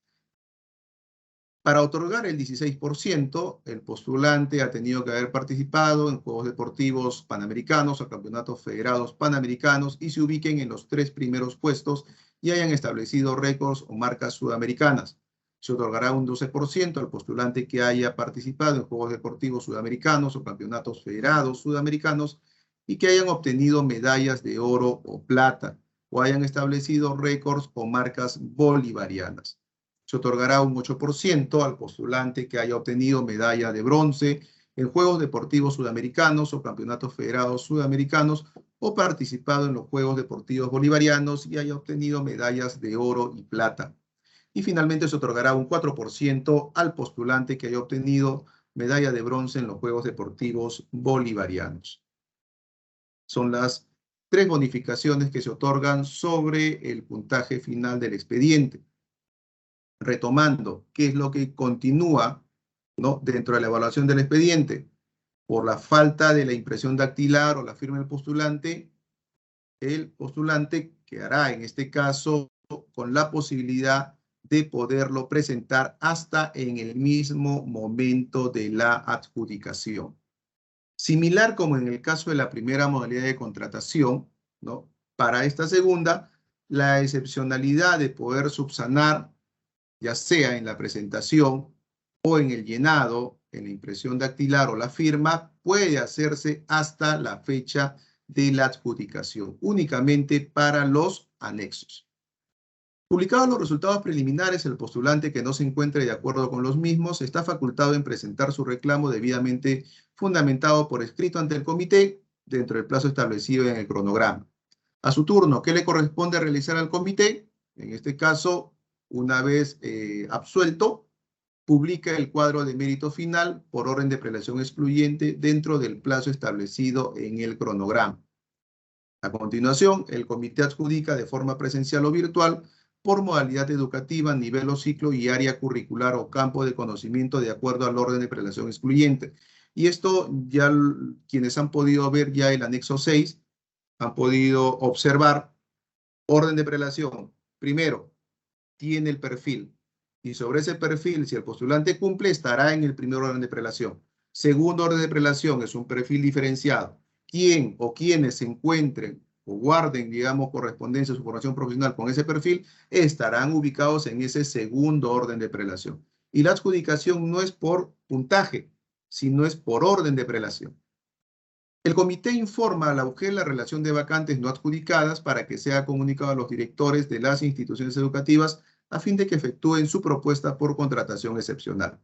Para otorgar el 16%, el postulante ha tenido que haber participado en Juegos Deportivos Panamericanos o Campeonatos Federados Panamericanos y se ubiquen en los 3 primeros puestos y hayan establecido récords o marcas sudamericanas. Se otorgará un 12% al postulante que haya participado en Juegos Deportivos Sudamericanos o Campeonatos Federados Sudamericanos y que hayan obtenido medallas de oro o plata o hayan establecido récords o marcas bolivarianas. Se otorgará un 8% al postulante que haya obtenido medalla de bronce en Juegos Deportivos Sudamericanos o Campeonatos Federados Sudamericanos o participado en los Juegos Deportivos Bolivarianos y haya obtenido medallas de oro y plata. Y finalmente se otorgará un 4% al postulante que haya obtenido medalla de bronce en los Juegos Deportivos Bolivarianos. Son las 3 bonificaciones que se otorgan sobre el puntaje final del expediente. Retomando, ¿qué es lo que continúa, ¿no?, dentro de la evaluación del expediente? Por la falta de la impresión dactilar o la firma del postulante, el postulante quedará en este caso con la posibilidad de poderlo presentar hasta en el mismo momento de la adjudicación. Similar como en el caso de la primera modalidad de contratación, ¿no?, para esta segunda, la excepcionalidad de poder subsanar, ya sea en la presentación o en el llenado, en la impresión dactilar o la firma, puede hacerse hasta la fecha de la adjudicación, únicamente para los anexos. Publicados los resultados preliminares, el postulante que no se encuentre de acuerdo con los mismos está facultado en presentar su reclamo debidamente fundamentado por escrito ante el comité dentro del plazo establecido en el cronograma. A su turno, ¿qué le corresponde realizar al comité? En este caso, una vez absuelto, publica el cuadro de mérito final por orden de prelación excluyente dentro del plazo establecido en el cronograma. A continuación, el comité adjudica de forma presencial o virtual por modalidad educativa, nivel o ciclo y área curricular o campo de conocimiento de acuerdo al orden de prelación excluyente. Y esto ya quienes han podido ver ya el anexo 6 han podido observar orden de prelación. Primero, tiene el perfil y sobre ese perfil, si el postulante cumple, estará en el primer orden de prelación. Segundo orden de prelación es un perfil diferenciado. Quien o quienes se encuentren o guarden, digamos, correspondencia a su formación profesional con ese perfil, estarán ubicados en ese segundo orden de prelación. Y la adjudicación no es por puntaje, sino es por orden de prelación. El comité informa a la UGEL la relación de vacantes no adjudicadas para que sea comunicado a los directores de las instituciones educativas a fin de que efectúen su propuesta por contratación excepcional.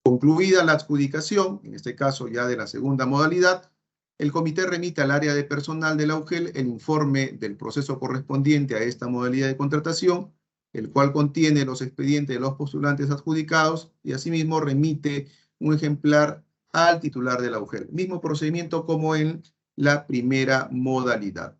Concluida la adjudicación, en este caso ya de la segunda modalidad, el comité remite al área de personal de la UGEL el informe del proceso correspondiente a esta modalidad de contratación, el cual contiene los expedientes de los postulantes adjudicados y asimismo remite un ejemplar al titular de la UGEL. Mismo procedimiento como en la primera modalidad.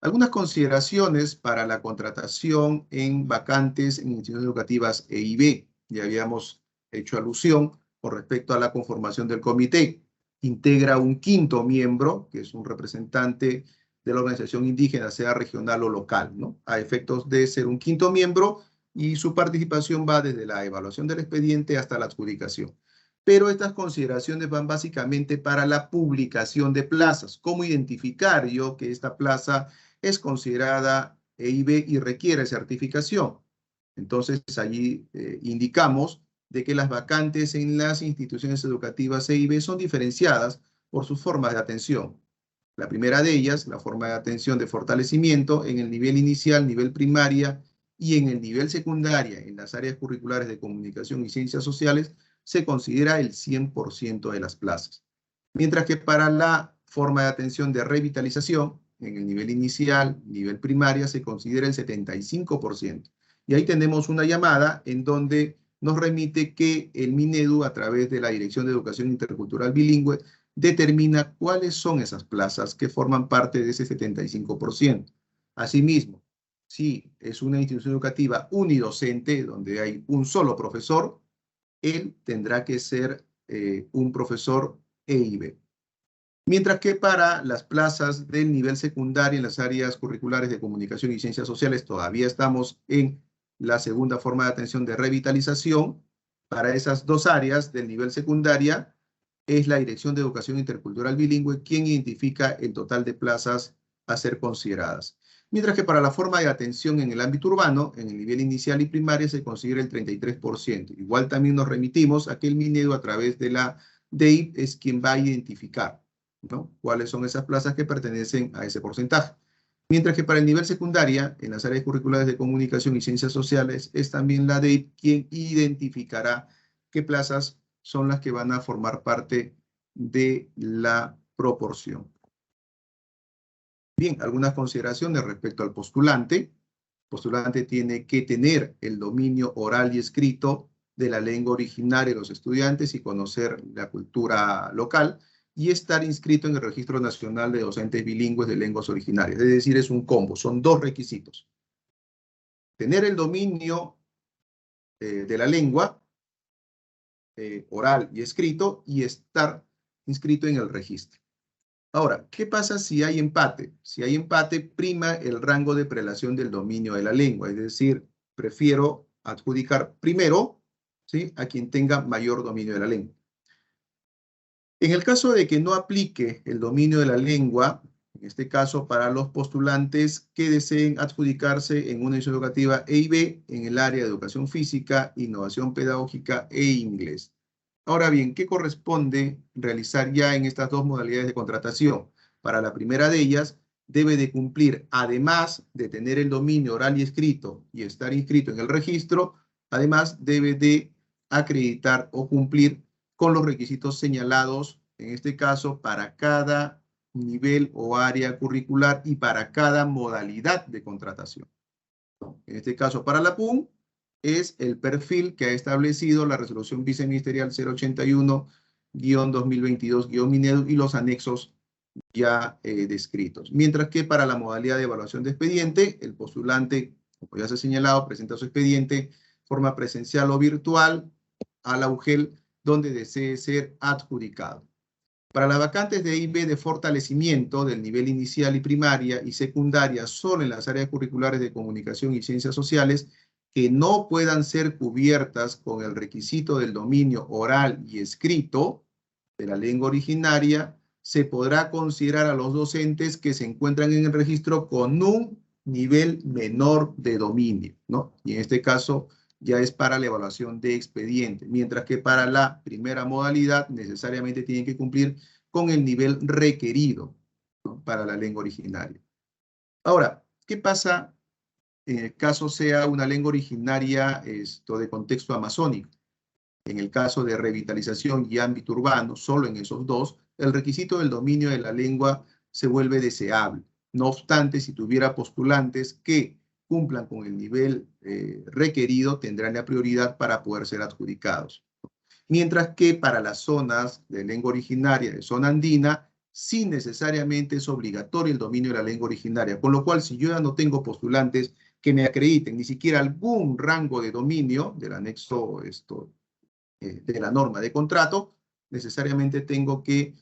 Algunas consideraciones para la contratación en vacantes en instituciones educativas E y B. Ya habíamos hecho alusión con respecto a la conformación del comité. Integra un quinto miembro, que es un representante de la organización indígena, sea regional o local, ¿no? A efectos de ser un quinto miembro, y su participación va desde la evaluación del expediente hasta la adjudicación. Pero estas consideraciones van básicamente para la publicación de plazas. ¿Cómo identificar yo que esta plaza es considerada EIB y requiere certificación? Entonces, allí indicamos de que las vacantes en las instituciones educativas EIB son diferenciadas por sus formas de atención. La primera de ellas, la forma de atención de fortalecimiento en el nivel inicial, nivel primaria y en el nivel secundaria, en las áreas curriculares de comunicación y ciencias sociales, se considera el 100% de las plazas. Mientras que para la forma de atención de revitalización, en el nivel inicial, nivel primaria, se considera el 75%. Y ahí tenemos una llamada en donde nos remite que el Minedu, a través de la Dirección de Educación Intercultural Bilingüe, determina cuáles son esas plazas que forman parte de ese 75%. Asimismo, si es una institución educativa unidocente, donde hay un solo profesor, él tendrá que ser un profesor EIB. Mientras que para las plazas del nivel secundario en las áreas curriculares de comunicación y ciencias sociales, todavía estamos en la segunda forma de atención de revitalización. Para esas dos áreas del nivel secundaria, es la Dirección de Educación Intercultural Bilingüe quien identifica el total de plazas a ser consideradas. Mientras que para la forma de atención en el ámbito urbano, en el nivel inicial y primaria, se considera el 33%. Igual también nos remitimos a que el Minedu, a través de la DEIP, es quien va a identificar, ¿no?, cuáles son esas plazas que pertenecen a ese porcentaje. Mientras que para el nivel secundaria, en las áreas curriculares de comunicación y ciencias sociales, es también la DEIP quien identificará qué plazas son las que van a formar parte de la proporción. Bien, algunas consideraciones respecto al postulante. El postulante tiene que tener el dominio oral y escrito de la lengua originaria de los estudiantes y conocer la cultura local, y estar inscrito en el Registro Nacional de Docentes Bilingües de Lenguas Originarias. Es decir, es un combo, son dos requisitos. Tener el dominio de la lengua oral y escrito, y estar inscrito en el registro. Ahora, ¿qué pasa si hay empate? Si hay empate, prima el rango de prelación del dominio de la lengua, es decir, prefiero adjudicar primero, ¿sí?, a quien tenga mayor dominio de la lengua. En el caso de que no aplique el dominio de la lengua, en este caso para los postulantes que deseen adjudicarse en una institución educativa EIB en el área de educación física, innovación pedagógica e inglés. Ahora bien, ¿qué corresponde realizar ya en estas dos modalidades de contratación? Para la primera de ellas, debe de cumplir, además de tener el dominio oral y escrito y estar inscrito en el registro, además debe de acreditar o cumplir con los requisitos señalados, en este caso, para cada nivel o área curricular y para cada modalidad de contratación. En este caso, para la PUM, es el perfil que ha establecido la resolución viceministerial 081-2022-Minedu y los anexos ya descritos. Mientras que para la modalidad de evaluación de expediente, el postulante, como ya se ha señalado, presenta su expediente de forma presencial o virtual a la UGEL donde desee ser adjudicado. Para las vacantes de EIB de fortalecimiento del nivel inicial y primaria y secundaria solo en las áreas curriculares de comunicación y ciencias sociales que no puedan ser cubiertas con el requisito del dominio oral y escrito de la lengua originaria, se podrá considerar a los docentes que se encuentran en el registro con un nivel menor de dominio, ¿no? Y en este caso ya es para la evaluación de expediente, mientras que para la primera modalidad necesariamente tienen que cumplir con el nivel requerido, ¿no?, para la lengua originaria. Ahora, ¿qué pasa en el caso sea una lengua originaria de contexto amazónico. En el caso de revitalización y ámbito urbano, solo en esos dos, el requisito del dominio de la lengua se vuelve deseable. No obstante, si tuviera postulantes que cumplan con el nivel requerido, tendrán la prioridad para poder ser adjudicados. Mientras que para las zonas de lengua originaria de zona andina, sí necesariamente es obligatorio el dominio de la lengua originaria, con lo cual si yo ya no tengo postulantes que me acrediten ni siquiera algún rango de dominio del anexo de la norma de contrato, necesariamente tengo que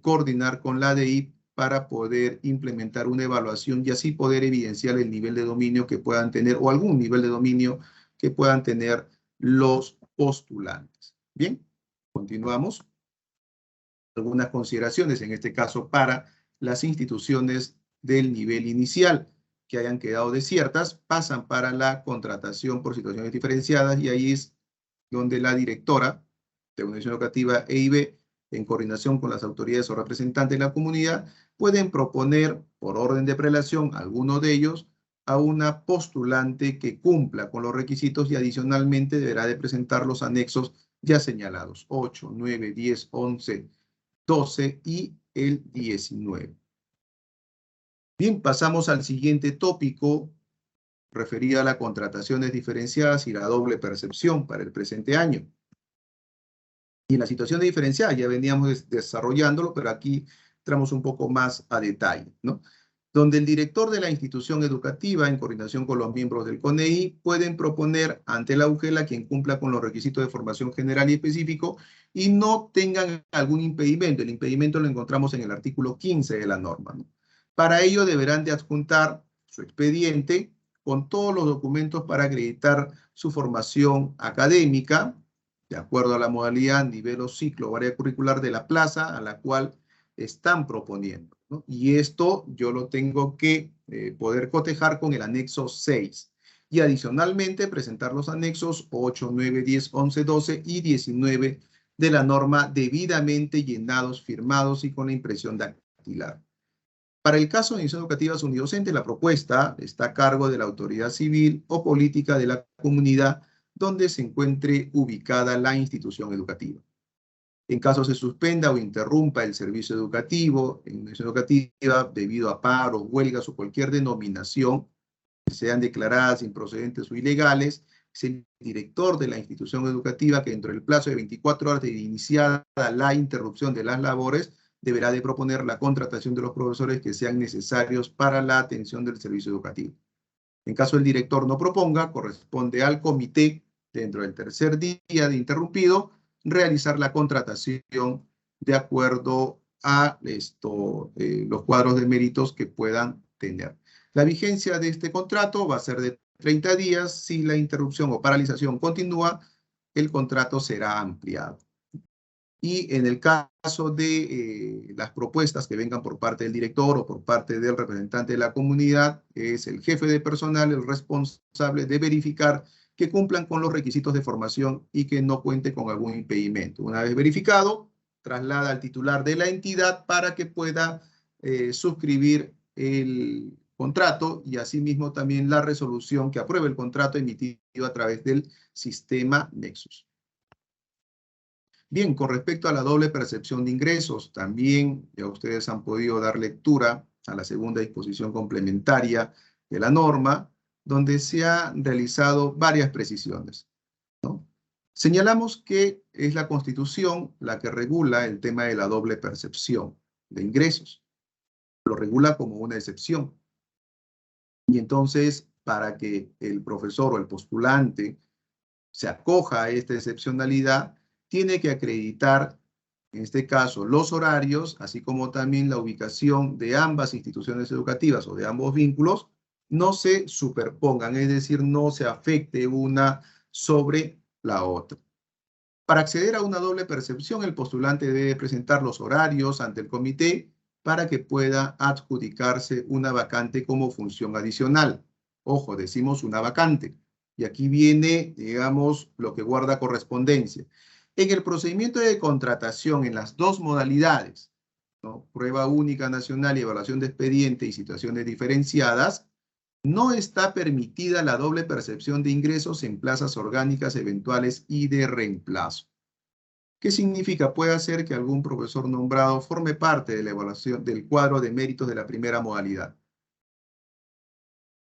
coordinar con la ADI para poder implementar una evaluación y así poder evidenciar el nivel de dominio que puedan tener o algún nivel de dominio que puedan tener los postulantes. Bien, continuamos. Algunas consideraciones, en este caso, para las instituciones del nivel inicial que hayan quedado desiertas, pasan para la contratación por situaciones diferenciadas y ahí es donde la directora de una institución educativa EIB, en coordinación con las autoridades o representantes de la comunidad, pueden proponer por orden de prelación a alguno de ellos a una postulante que cumpla con los requisitos y adicionalmente deberá de presentar los anexos ya señalados, 8, 9, 10, 11, 12 y el 19. Bien, pasamos al siguiente tópico referido a las contrataciones diferenciadas y la doble percepción para el presente año. Y en la situación de diferenciada ya veníamos desarrollándolo, pero aquí entramos un poco más a detalle, ¿no? Donde el director de la institución educativa, en coordinación con los miembros del CONEI, pueden proponer ante la UGEL a quien cumpla con los requisitos de formación general y específico y no tengan algún impedimento. El impedimento lo encontramos en el artículo 15 de la norma, ¿no? Para ello deberán de adjuntar su expediente con todos los documentos para acreditar su formación académica, de acuerdo a la modalidad, nivel o ciclo o área curricular de la plaza a la cual están proponiendo, ¿no? Y esto yo lo tengo que poder cotejar con el anexo 6. Y adicionalmente presentar los anexos 8, 9, 10, 11, 12 y 19 de la norma debidamente llenados, firmados y con la impresión dactilar. Para el caso de instituciones educativas unidocentes, la propuesta está a cargo de la autoridad civil o política de la comunidad donde se encuentre ubicada la institución educativa. En caso se suspenda o interrumpa el servicio educativo en una institución educativa debido a paros, huelgas o cualquier denominación que sean declaradas improcedentes o ilegales, es el director de la institución educativa que dentro del plazo de 24 horas de iniciada la interrupción de las labores deberá de proponer la contratación de los profesores que sean necesarios para la atención del servicio educativo. En caso el director no proponga, corresponde al comité, dentro del tercer día de interrumpido, realizar la contratación de acuerdo a los cuadros de méritos que puedan tener. La vigencia de este contrato va a ser de 30 días. Si la interrupción o paralización continúa, el contrato será ampliado. Y en el caso de las propuestas que vengan por parte del director o por parte del representante de la comunidad, es el jefe de personal el responsable de verificar que cumplan con los requisitos de formación y que no cuente con algún impedimento. Una vez verificado, traslada al titular de la entidad para que pueda suscribir el contrato y asimismo también la resolución que apruebe el contrato emitido a través del sistema Nexus. Bien, con respecto a la doble percepción de ingresos, también ya ustedes han podido dar lectura a la segunda disposición complementaria de la norma, donde se han realizado varias precisiones, ¿no? Señalamos que es la Constitución la que regula el tema de la doble percepción de ingresos. Lo regula como una excepción. Y entonces, para que el profesor o el postulante se acoja a esta excepcionalidad, tiene que acreditar, en este caso, los horarios, así como también la ubicación de ambas instituciones educativas o de ambos vínculos, no se superpongan, es decir, no se afecte una sobre la otra. Para acceder a una doble percepción, el postulante debe presentar los horarios ante el comité para que pueda adjudicarse una vacante como función adicional. Ojo, decimos una vacante. Y aquí viene, digamos, lo que guarda correspondencia. En el procedimiento de contratación, en las dos modalidades, ¿no? Prueba única nacional y evaluación de expediente y situaciones diferenciadas, no está permitida la doble percepción de ingresos en plazas orgánicas eventuales y de reemplazo. ¿Qué significa? Puede hacer que algún profesor nombrado forme parte de la evaluación del cuadro de méritos de la primera modalidad.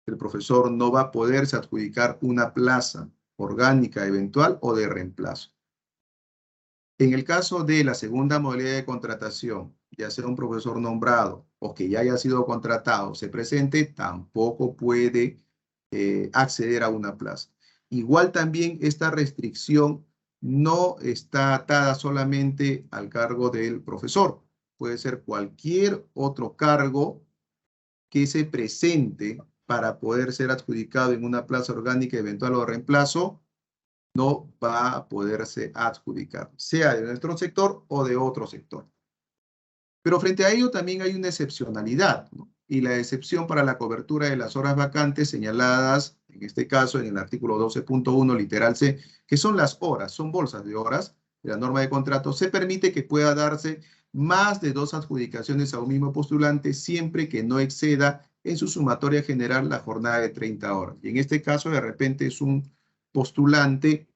El profesor no va a poderse adjudicar una plaza orgánica eventual o de reemplazo. En el caso de la segunda modalidad de contratación, ya sea un profesor nombrado o que ya haya sido contratado, se presente, tampoco puede acceder a una plaza. Igual también esta restricción no está atada solamente al cargo del profesor. Puede ser cualquier otro cargo que se presente para poder ser adjudicado en una plaza orgánica eventual o de reemplazo, no va a poderse adjudicar, sea de nuestro sector o de otro sector. Pero frente a ello también hay una excepcionalidad, ¿no? Y la excepción para la cobertura de las horas vacantes señaladas, en este caso en el artículo 12.1, literal C, que son las horas, son bolsas de horas de la norma de contrato, se permite que pueda darse más de 2 adjudicaciones a un mismo postulante siempre que no exceda en su sumatoria general la jornada de 30 horas. Y en este caso, de repente, es un postulante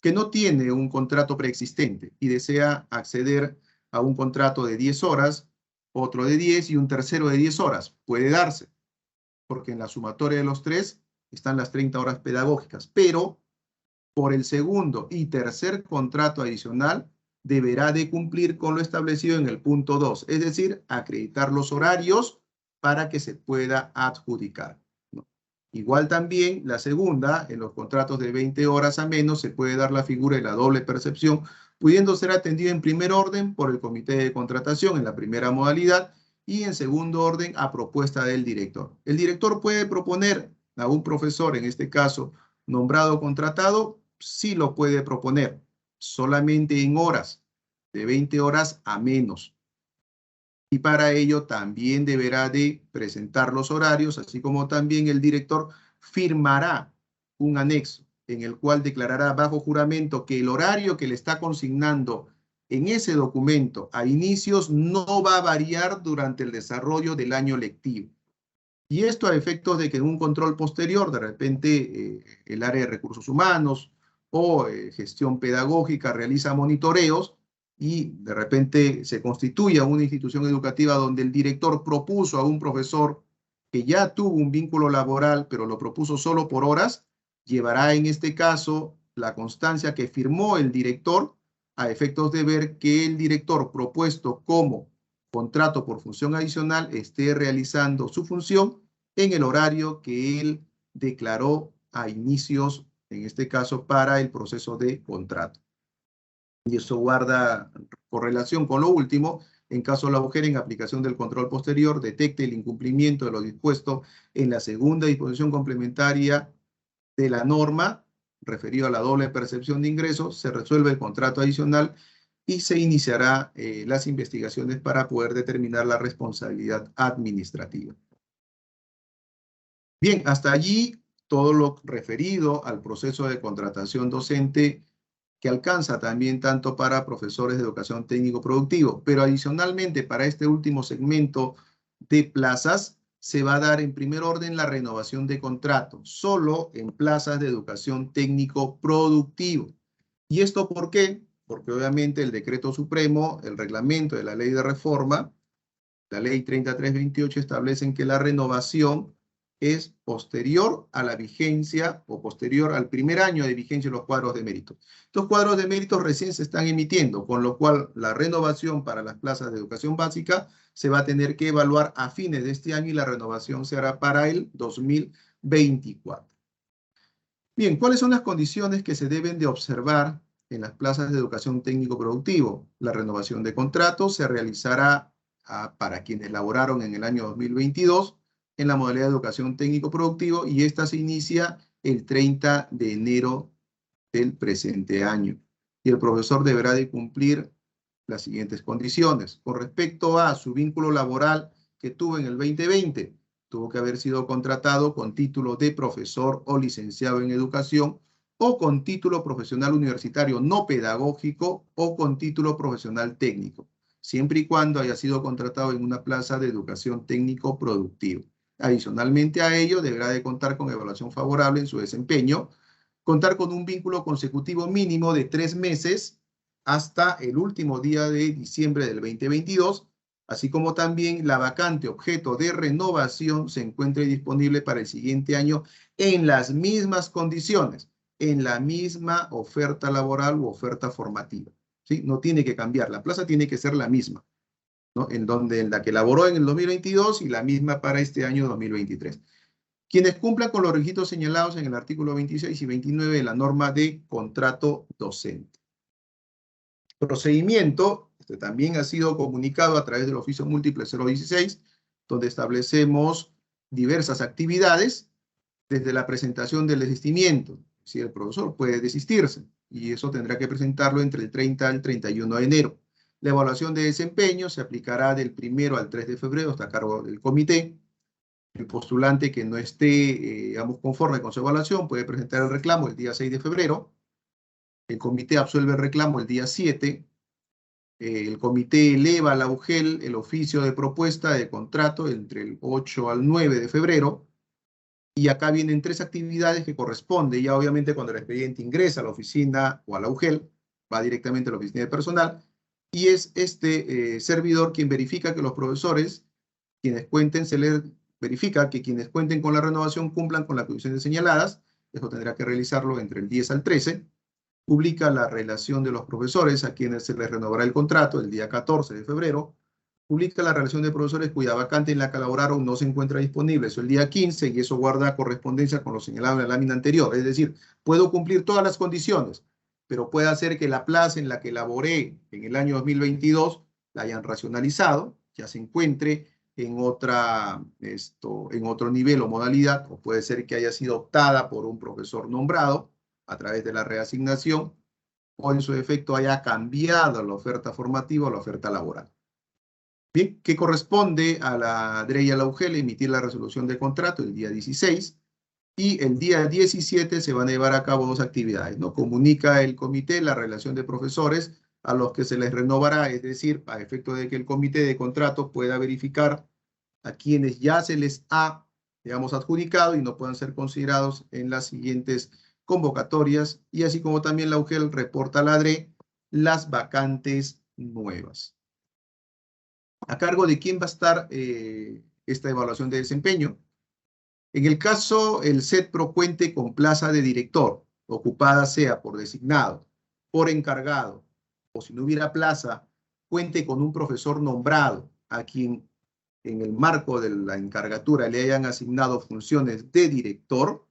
que no tiene un contrato preexistente y desea acceder a un contrato de 10 horas, otro de 10 y un tercero de 10 horas. Puede darse, porque en la sumatoria de los 3 están las 30 horas pedagógicas, pero por el segundo y tercer contrato adicional deberá de cumplir con lo establecido en el punto 2, es decir, acreditar los horarios para que se pueda adjudicar, ¿no? Igual también la segunda, en los contratos de 20 horas a menos, se puede dar la figura de la doble percepción, pudiendo ser atendido en primer orden por el comité de contratación en la primera modalidad y en segundo orden a propuesta del director. El director puede proponer a un profesor, en este caso nombrado o contratado, sí lo puede proponer, solamente en horas, de 20 horas a menos. Y para ello también deberá de presentar los horarios, así como también el director firmará un anexo en el cual declarará bajo juramento que el horario que le está consignando en ese documento a inicios no va a variar durante el desarrollo del año lectivo. Y esto a efectos de que en un control posterior, de repente, el área de recursos humanos o gestión pedagógica realiza monitoreos y de repente se constituye una institución educativa donde el director propuso a un profesor que ya tuvo un vínculo laboral, pero lo propuso solo por horas, llevará en este caso la constancia que firmó el director a efectos de ver que el director propuesto como contrato por función adicional esté realizando su función en el horario que él declaró a inicios, en este caso, para el proceso de contrato. Y eso guarda correlación con lo último. En caso de la mujer, en aplicación del control posterior, detecte el incumplimiento de lo dispuesto en la segunda disposición complementaria de la norma, referido a la doble percepción de ingresos, se resuelve el contrato adicional y se iniciará las investigaciones para poder determinar la responsabilidad administrativa. Bien, hasta allí todo lo referido al proceso de contratación docente que alcanza también tanto para profesores de educación técnico-productivo, pero adicionalmente para este último segmento de plazas se va a dar en primer orden la renovación de contrato, solo en plazas de educación técnico-productivo. ¿Y esto por qué? Porque obviamente el decreto supremo, el reglamento de la ley de reforma, la ley 3328 establecen que la renovación es posterior a la vigencia o posterior al primer año de vigencia de los cuadros de mérito. Estos cuadros de mérito recién se están emitiendo, con lo cual la renovación para las plazas de educación básica se va a tener que evaluar a fines de este año y la renovación se hará para el 2024. Bien, ¿cuáles son las condiciones que se deben de observar en las plazas de educación técnico-productivo? La renovación de contratos se realizará para quienes laboraron en el año 2022 en la modalidad de educación técnico-productivo y esta se inicia el 30 de enero del presente año. Y el profesor deberá de cumplir las siguientes condiciones. Con respecto a su vínculo laboral que tuvo en el 2020, tuvo que haber sido contratado con título de profesor o licenciado en educación o con título profesional universitario no pedagógico o con título profesional técnico, siempre y cuando haya sido contratado en una plaza de educación técnico-productiva. Adicionalmente a ello, deberá de contar con evaluación favorable en su desempeño, contar con un vínculo consecutivo mínimo de 3 meses hasta el último día de diciembre del 2022, así como también la vacante objeto de renovación se encuentre disponible para el siguiente año en las mismas condiciones, en la misma oferta laboral u oferta formativa. ¿Sí? No tiene que cambiar, la plaza tiene que ser la misma, ¿no? En la que laboró en el 2022 y la misma para este año 2023. Quienes cumplan con los requisitos señalados en el artículo 26 y 29 de la norma de contrato docente. Procedimiento, este también ha sido comunicado a través del oficio múltiple 016, donde establecemos diversas actividades desde la presentación del desistimiento. Si el profesor puede desistirse, y eso tendrá que presentarlo entre el 30 al 31 de enero. La evaluación de desempeño se aplicará del 1 al 3 de febrero, está a cargo del comité. El postulante que no esté, digamos, conforme con su evaluación puede presentar el reclamo el día 6 de febrero. El comité absuelve el reclamo el día 7. El comité eleva a la UGEL el oficio de propuesta de contrato entre el 8 al 9 de febrero. Y acá vienen 3 actividades que corresponden. Ya obviamente cuando el expediente ingresa a la oficina o a la UGEL, va directamente a la oficina de personal. Y es este servidor quien verifica que los profesores, quienes cuenten, verifica que quienes cuenten con la renovación cumplan con las condiciones señaladas. Eso tendrá que realizarlo entre el 10 al 13. Publica la relación de los profesores a quienes se les renovará el contrato el día 14 de febrero. Publica la relación de profesores cuya vacante en la que laboraron no se encuentra disponible. Eso el día 15 y eso guarda correspondencia con lo señalado en la lámina anterior. Es decir, puedo cumplir todas las condiciones, pero puede hacer que la plaza en la que laboré en el año 2022 la hayan racionalizado, ya se encuentre en otro nivel o modalidad, o puede ser que haya sido optada por un profesor nombrado a través de la reasignación, o en su defecto haya cambiado la oferta formativa o la oferta laboral. Bien, que corresponde a la DRE y a la UGEL emitir la resolución de contrato el día 16, y el día 17 se van a llevar a cabo 2 actividades, ¿no? Comunica el comité la relación de profesores a los que se les renovará, es decir, a efecto de que el comité de contrato pueda verificar a quienes ya se les ha, digamos, adjudicado y no puedan ser considerados en las siguientes convocatorias, y así como también la UGEL reporta a la DRE las vacantes nuevas. ¿A cargo de quién va a estar esta evaluación de desempeño? En el caso el CETPRO cuente con plaza de director, ocupada sea por designado, por encargado, o si no hubiera plaza, cuente con un profesor nombrado a quien en el marco de la encargatura le hayan asignado funciones de director,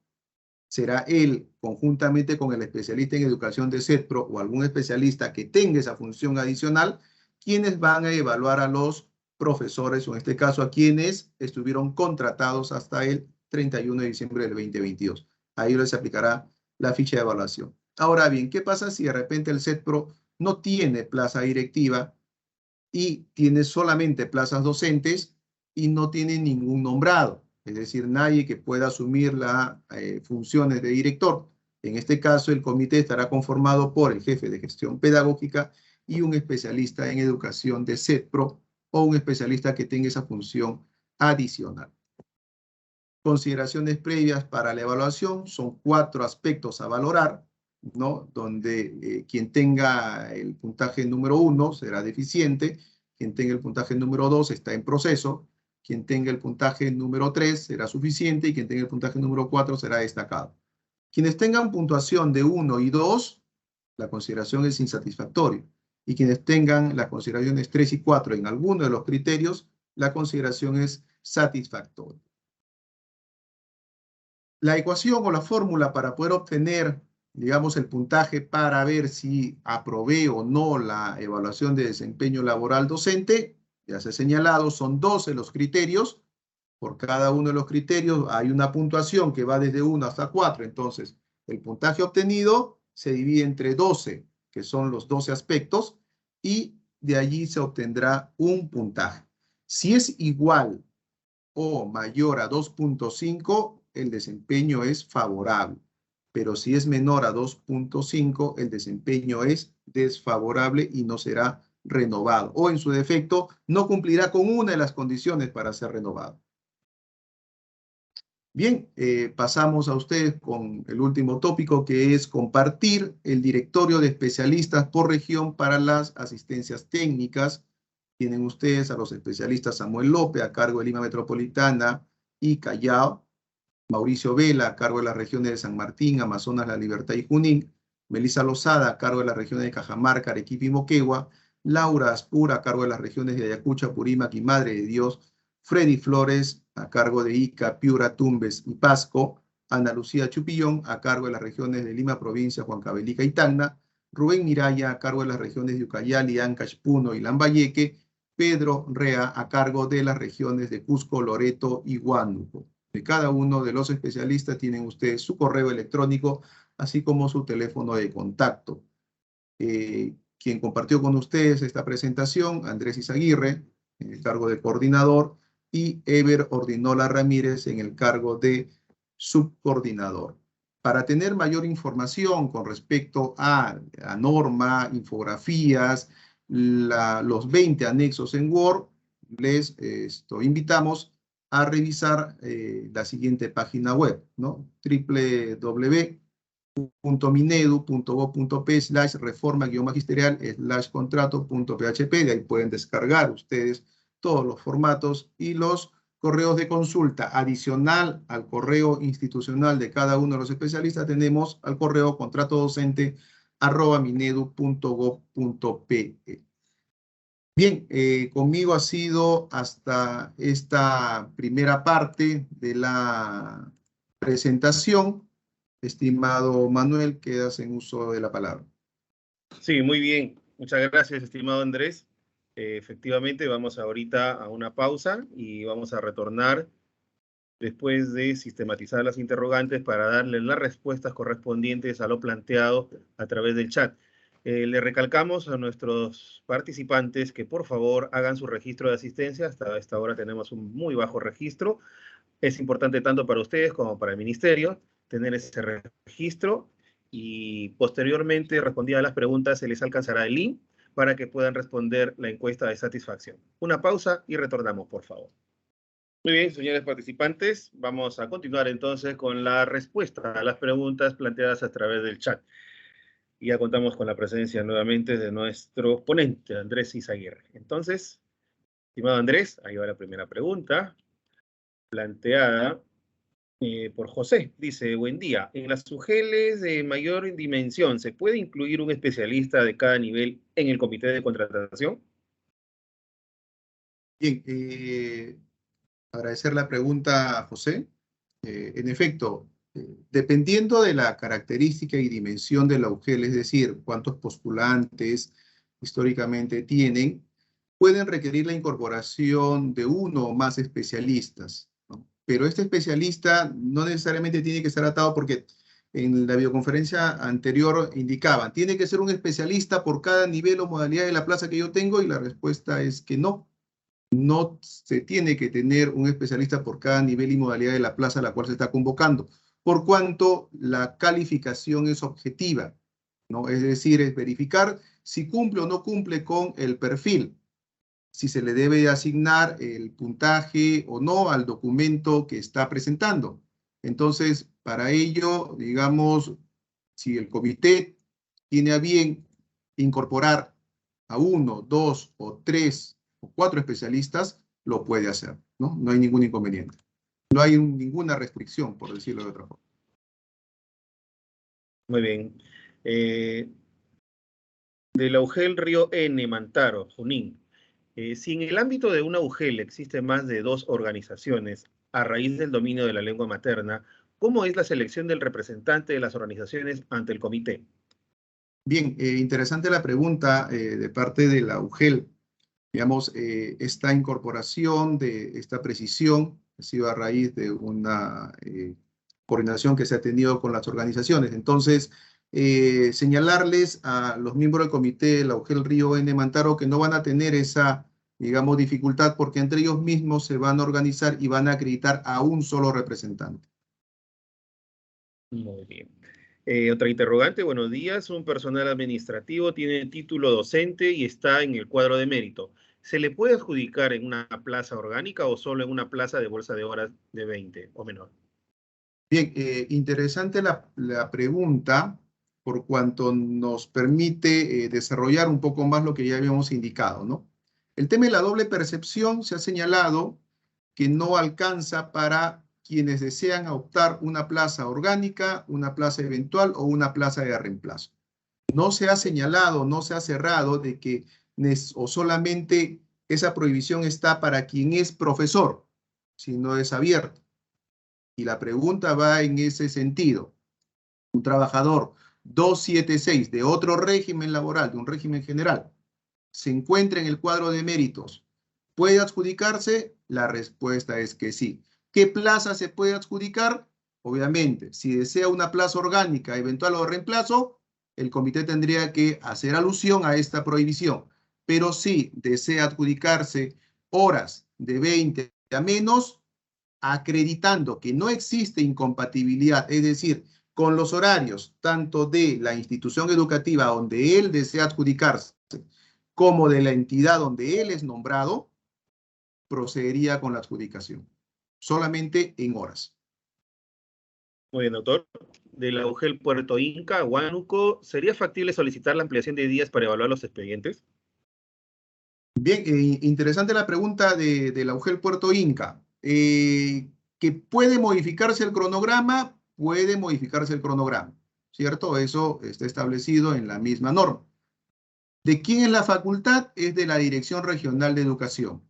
será él, conjuntamente con el especialista en educación de CETPRO o algún especialista que tenga esa función adicional, quienes van a evaluar a los profesores, o en este caso a quienes estuvieron contratados hasta el 31 de diciembre del 2022. Ahí les aplicará la ficha de evaluación. Ahora bien, ¿qué pasa si de repente el CETPRO no tiene plaza directiva y tiene solamente plazas docentes y no tiene ningún nombrado? Es decir, nadie que pueda asumir las funciones de director. En este caso, el comité estará conformado por el jefe de gestión pedagógica y un especialista en educación de CETPRO o un especialista que tenga esa función adicional. Consideraciones previas para la evaluación son 4 aspectos a valorar, ¿no? Donde quien tenga el puntaje número 1 será deficiente, quien tenga el puntaje número 2 está en proceso, quien tenga el puntaje número 3 será suficiente y quien tenga el puntaje número 4 será destacado. Quienes tengan puntuación de 1 y 2, la consideración es insatisfactoria. Y quienes tengan las consideraciones 3 y 4 en alguno de los criterios, la consideración es satisfactoria. La ecuación o la fórmula para poder obtener, digamos, el puntaje para ver si aprobé o no la evaluación de desempeño laboral docente, ya se ha señalado, son 12 los criterios. Por cada uno de los criterios hay una puntuación que va desde 1 hasta 4. Entonces, el puntaje obtenido se divide entre 12, que son los 12 aspectos, y de allí se obtendrá un puntaje. Si es igual o mayor a 2.5, el desempeño es favorable. Pero si es menor a 2.5, el desempeño es desfavorable y no será renovado. O en su defecto, no cumplirá con una de las condiciones para ser renovado. Bien, pasamos a ustedes con el último tópico, que es compartir el directorio de especialistas por región para las asistencias técnicas. Tienen ustedes a los especialistas Samuel López, a cargo de Lima Metropolitana y Callao; Mauricio Vela, a cargo de las regiones de San Martín, Amazonas, La Libertad y Junín; Melissa Lozada, a cargo de las regiones de Cajamarca, Arequipa y Moquegua; Laura Aspura, a cargo de las regiones de Ayacucho, Apurímac y Madre de Dios; Freddy Flores, a cargo de Ica, Piura, Tumbes y Pasco; Ana Lucía Chupillón, a cargo de las regiones de Lima, Provincia, Huancavelica y Tacna; Rubén Miraya, a cargo de las regiones de Ucayali, Ancash, Puno y Lambayeque; Pedro Rea, a cargo de las regiones de Cusco, Loreto y Huánuco. De cada uno de los especialistas tienen ustedes su correo electrónico, así como su teléfono de contacto. Quien compartió con ustedes esta presentación, Andrés Izaguirre, en el cargo de coordinador, y Ever Ordinola Ramírez en el cargo de subcoordinador. Para tener mayor información con respecto a la norma, infografías, los 20 anexos en Word, les invitamos a revisar la siguiente página web, ¿no? www.minedu.gov.p/reforma-magisterial/contrato.php. De ahí pueden descargar ustedes todos los formatos y los correos de consulta. Adicional al correo institucional de cada uno de los especialistas, tenemos al correo contratodocente@minedu.gov.pe. Bien, conmigo ha sido hasta esta primera parte de la presentación. Estimado Manuel, quedas en uso de la palabra.
Sí, muy bien. Muchas gracias, estimado Andrés. Efectivamente, vamos ahorita a una pausa y vamos a retornar después de sistematizar las interrogantes para darles las respuestas correspondientes a lo planteado a través del chat. Le recalcamos a nuestros participantes que por favor hagan su registro de asistencia. Hasta esta hora tenemos un muy bajo registro. Es importante tanto para ustedes como para el ministerio tener ese registro, y posteriormente, respondidas las preguntas, se les alcanzará el link para que puedan responder la encuesta de satisfacción. Una pausa y retornamos, por favor. Muy bien, señores participantes, vamos a continuar entonces con la respuesta a las preguntas planteadas a través del chat. Y ya contamos con la presencia nuevamente de nuestro ponente, Andrés Izaguirre. Entonces, estimado Andrés, ahí va la primera pregunta planteada por José. Dice: buen día. En las UGELs de mayor dimensión, ¿se puede incluir un especialista de cada nivel en el comité de contratación?
Bien, agradecer la pregunta a José. En efecto, dependiendo de la característica y dimensión de la UGEL, es decir, cuántos postulantes históricamente tienen, pueden requerir la incorporación de uno o más especialistas, ¿no? Pero este especialista no necesariamente tiene que estar atado, porque en la videoconferencia anterior indicaban, tiene que ser un especialista por cada nivel o modalidad de la plaza que yo tengo, y la respuesta es que no. No se tiene que tener un especialista por cada nivel y modalidad de la plaza a la cual se está convocando, por cuanto la calificación es objetiva, ¿no? Es decir, es verificar si cumple o no cumple con el perfil, si se le debe asignar el puntaje o no al documento que está presentando. Entonces, para ello, digamos, si el comité tiene a bien incorporar a 1, 2 o 3 o 4 especialistas, lo puede hacer, ¿no? No hay ningún inconveniente. No hay ninguna restricción, por decirlo de otra forma.
Muy bien. De la UGEL Río N, Mantaro, Junín. Si en el ámbito de una UGEL existen más de 2 organizaciones a raíz del dominio de la lengua materna, ¿cómo es la selección del representante de las organizaciones ante el comité?
Bien, interesante la pregunta de parte de la UGEL. Digamos, esta incorporación de esta precisión ha sido a raíz de una coordinación que se ha tenido con las organizaciones. Entonces, señalarles a los miembros del comité de la UGEL Río N Mantaro que no van a tener esa, digamos, dificultad, porque entre ellos mismos se van a organizar y van a acreditar a un solo representante.
Muy bien. Otra interrogante: buenos días. Un personal administrativo tiene título docente y está en el cuadro de mérito. ¿Se le puede adjudicar en una plaza orgánica o solo en una plaza de bolsa de horas de 20 o menor?
Bien, interesante la pregunta por cuanto nos permite desarrollar un poco más lo que ya habíamos indicado, ¿no? El tema de la doble percepción se ha señalado que no alcanza para quienes desean optar una plaza orgánica, una plaza eventual o una plaza de reemplazo. No se ha señalado, no se ha cerrado de que o solamente esa prohibición está para quien es profesor, sino es abierto. Y la pregunta va en ese sentido. Un trabajador 276 de otro régimen laboral, de un régimen general, se encuentra en el cuadro de méritos, ¿puede adjudicarse? La respuesta es que sí. ¿Qué plaza se puede adjudicar? Obviamente, si desea una plaza orgánica, eventual o de reemplazo, el comité tendría que hacer alusión a esta prohibición. Pero si desea adjudicarse horas de 20 a menos, acreditando que no existe incompatibilidad, es decir, con los horarios tanto de la institución educativa donde él desea adjudicarse como de la entidad donde él es nombrado, procedería con la adjudicación, solamente en horas.
Muy bien, doctor. De la UGEL Puerto Inca, Huánuco, ¿sería factible solicitar la ampliación de días para evaluar los expedientes?
Bien, interesante la pregunta de la UGEL Puerto Inca. ¿Que puede modificarse el cronograma? Puede modificarse el cronograma, ¿cierto? Eso está establecido en la misma norma. ¿De quién es la facultad? Es de la Dirección Regional de Educación.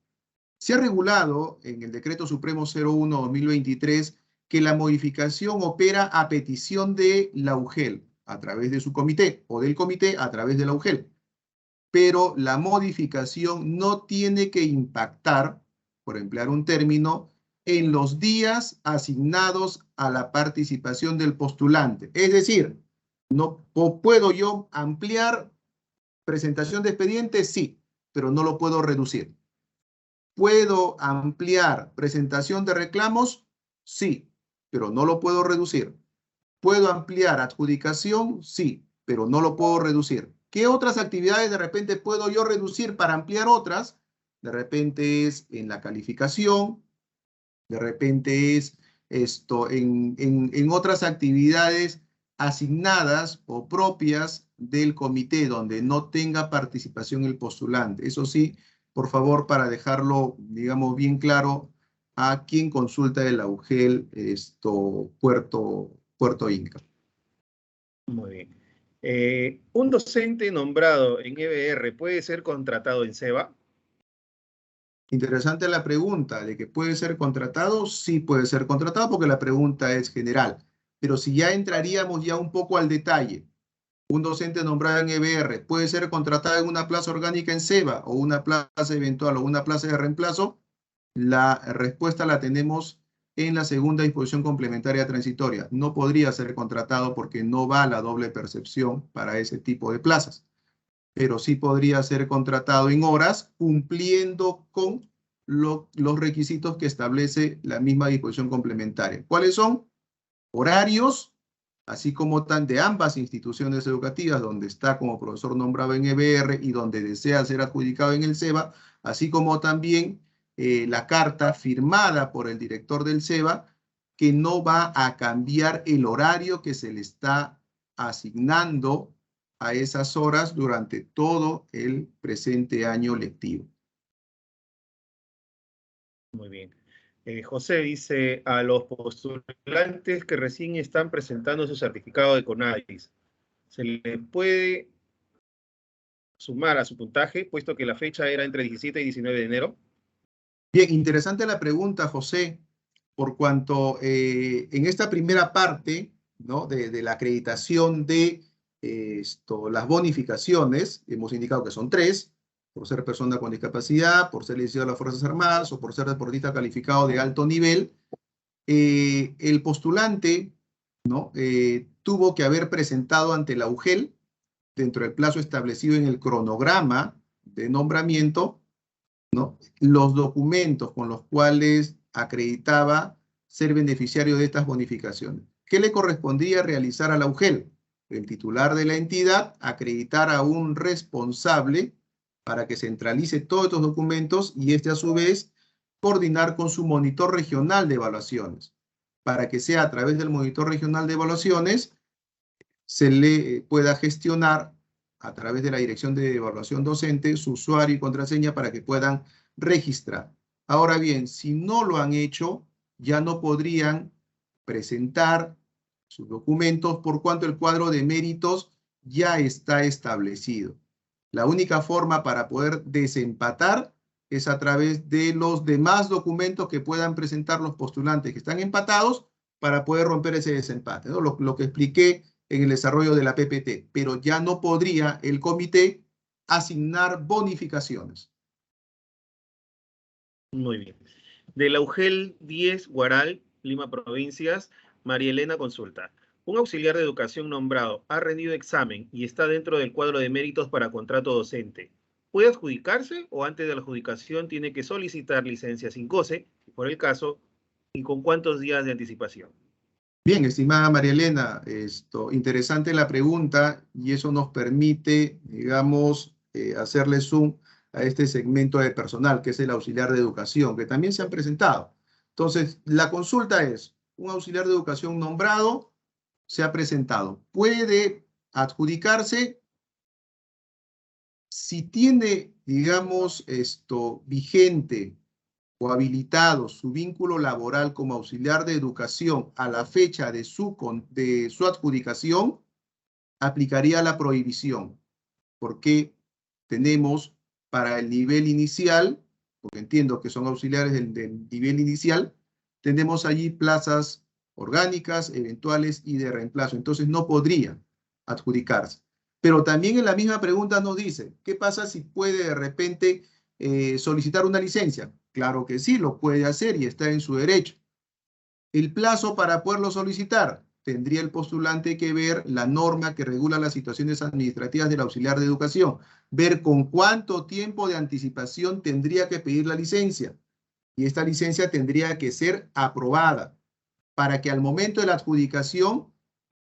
Se ha regulado en el Decreto Supremo 01/2023 que la modificación opera a petición de la UGEL a través de su comité o del comité a través de la UGEL. Pero la modificación no tiene que impactar, por emplear un término, en los días asignados a la participación del postulante. Es decir, no puedo yo ampliar presentación de expediente, sí, pero no lo puedo reducir. ¿Puedo ampliar presentación de reclamos? Sí, pero no lo puedo reducir. ¿Puedo ampliar adjudicación? Sí, pero no lo puedo reducir. ¿Qué otras actividades de repente puedo yo reducir para ampliar otras? De repente es en la calificación, de repente es en otras actividades asignadas o propias del comité donde no tenga participación el postulante. Eso sí, por favor, para dejarlo, digamos, bien claro a quien consulta de la UGEL Puerto Inca.
Muy bien. ¿Un docente nombrado en EBR puede ser contratado en SEBA?
Interesante la pregunta de que puede ser contratado. Sí puede ser contratado porque la pregunta es general. Pero si ya entraríamos ya un poco al detalle, un docente nombrado en EBR puede ser contratado en una plaza orgánica en SEBA o una plaza eventual o una plaza de reemplazo. La respuesta la tenemos en la segunda disposición complementaria transitoria. No podría ser contratado porque no va la doble percepción para ese tipo de plazas, pero sí podría ser contratado en horas cumpliendo con los requisitos que establece la misma disposición complementaria. ¿Cuáles son? Horarios, así como tan de ambas instituciones educativas donde está como profesor nombrado en EBR y donde desea ser adjudicado en el SEBA, así como también la carta firmada por el director del SEBA que no va a cambiar el horario que se le está asignando a esas horas durante todo el presente año lectivo.
Muy bien. José dice, a los postulantes que recién están presentando su certificado de CONADIS, ¿se les puede sumar a su puntaje, puesto que la fecha era entre 17 y 19 de enero?
Bien, interesante la pregunta, José, por cuanto en esta primera parte, ¿no?, de la acreditación de las bonificaciones, hemos indicado que son 3, por ser persona con discapacidad, por ser licenciado de las Fuerzas Armadas o por ser deportista calificado de alto nivel. El postulante, ¿no?, tuvo que haber presentado ante la UGEL, dentro del plazo establecido en el cronograma de nombramiento, ¿no?, los documentos con los cuales acreditaba ser beneficiario de estas bonificaciones. ¿Qué le correspondía realizar a la UGEL? El titular de la entidad acreditar a un responsable para que centralice todos estos documentos y este a su vez coordinar con su monitor regional de evaluaciones. para que sea a través del monitor regional de evaluaciones, se le pueda gestionar a través de la dirección de evaluación docente su usuario y contraseña para que puedan registrar. Ahora bien, si no lo han hecho, ya no podrían presentar sus documentos por cuanto el cuadro de méritos ya está establecido. La única forma para poder desempatar es a través de los demás documentos que puedan presentar los postulantes que están empatados para poder romper ese desempate, ¿no? Lo que expliqué en el desarrollo de la PPT, pero ya no podría el comité asignar bonificaciones.
Muy bien. De la UGEL 10, Guaral, Lima Provincias, María Elena consulta. Un auxiliar de educación nombrado ha rendido examen y está dentro del cuadro de méritos para contrato docente. ¿Puede adjudicarse o antes de la adjudicación tiene que solicitar licencia sin goce, por el caso, y con cuántos días de anticipación?
Bien, estimada María Elena, interesante la pregunta y eso nos permite, digamos, hacerle zoom a este segmento de personal, que es el auxiliar de educación, que también se han presentado. Entonces, la consulta es, un auxiliar de educación nombrado se ha presentado. ¿Puede adjudicarse? Si tiene, digamos, vigente o habilitado su vínculo laboral como auxiliar de educación a la fecha de su adjudicación, aplicaría la prohibición, porque tenemos para el nivel inicial, porque entiendo que son auxiliares del nivel inicial, tenemos allí plazas orgánicas, eventuales y de reemplazo, entonces no podría adjudicarse. Pero también en la misma pregunta nos dice, ¿qué pasa si puede de repente solicitar una licencia? Claro que sí, lo puede hacer y está en su derecho. El plazo para poderlo solicitar, tendría el postulante que ver la norma que regula las situaciones administrativas del auxiliar de educación, ver con cuánto tiempo de anticipación tendría que pedir la licencia. Y esta licencia tendría que ser aprobada para que al momento de la adjudicación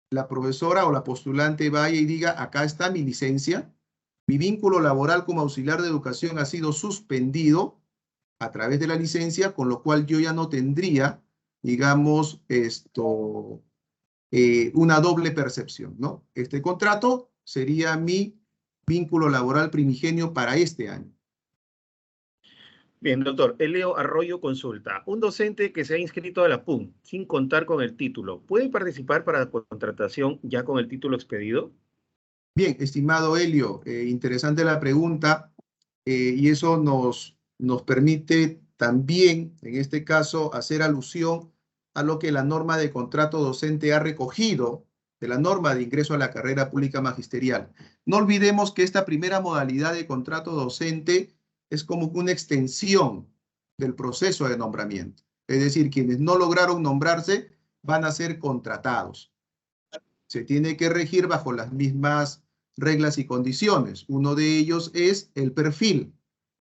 la profesora o la postulante vaya y diga, acá está mi licencia, mi vínculo laboral como auxiliar de educación ha sido suspendido a través de la licencia, con lo cual yo ya no tendría, digamos, una doble percepción, ¿no? Este contrato sería mi vínculo laboral primigenio para este año.
Bien, doctor. Eleo Arroyo consulta. Un docente que se ha inscrito a la PUM sin contar con el título, ¿puede participar para la contratación ya con el título expedido?
Bien, estimado Helio, interesante la pregunta y eso nos permite también, en este caso, hacer alusión a lo que la norma de contrato docente ha recogido de la norma de ingreso a la carrera pública magisterial. No olvidemos que esta primera modalidad de contrato docente es como una extensión del proceso de nombramiento. Es decir, quienes no lograron nombrarse van a ser contratados. Se tiene que regir bajo las mismas reglas y condiciones. Uno de ellos es el perfil.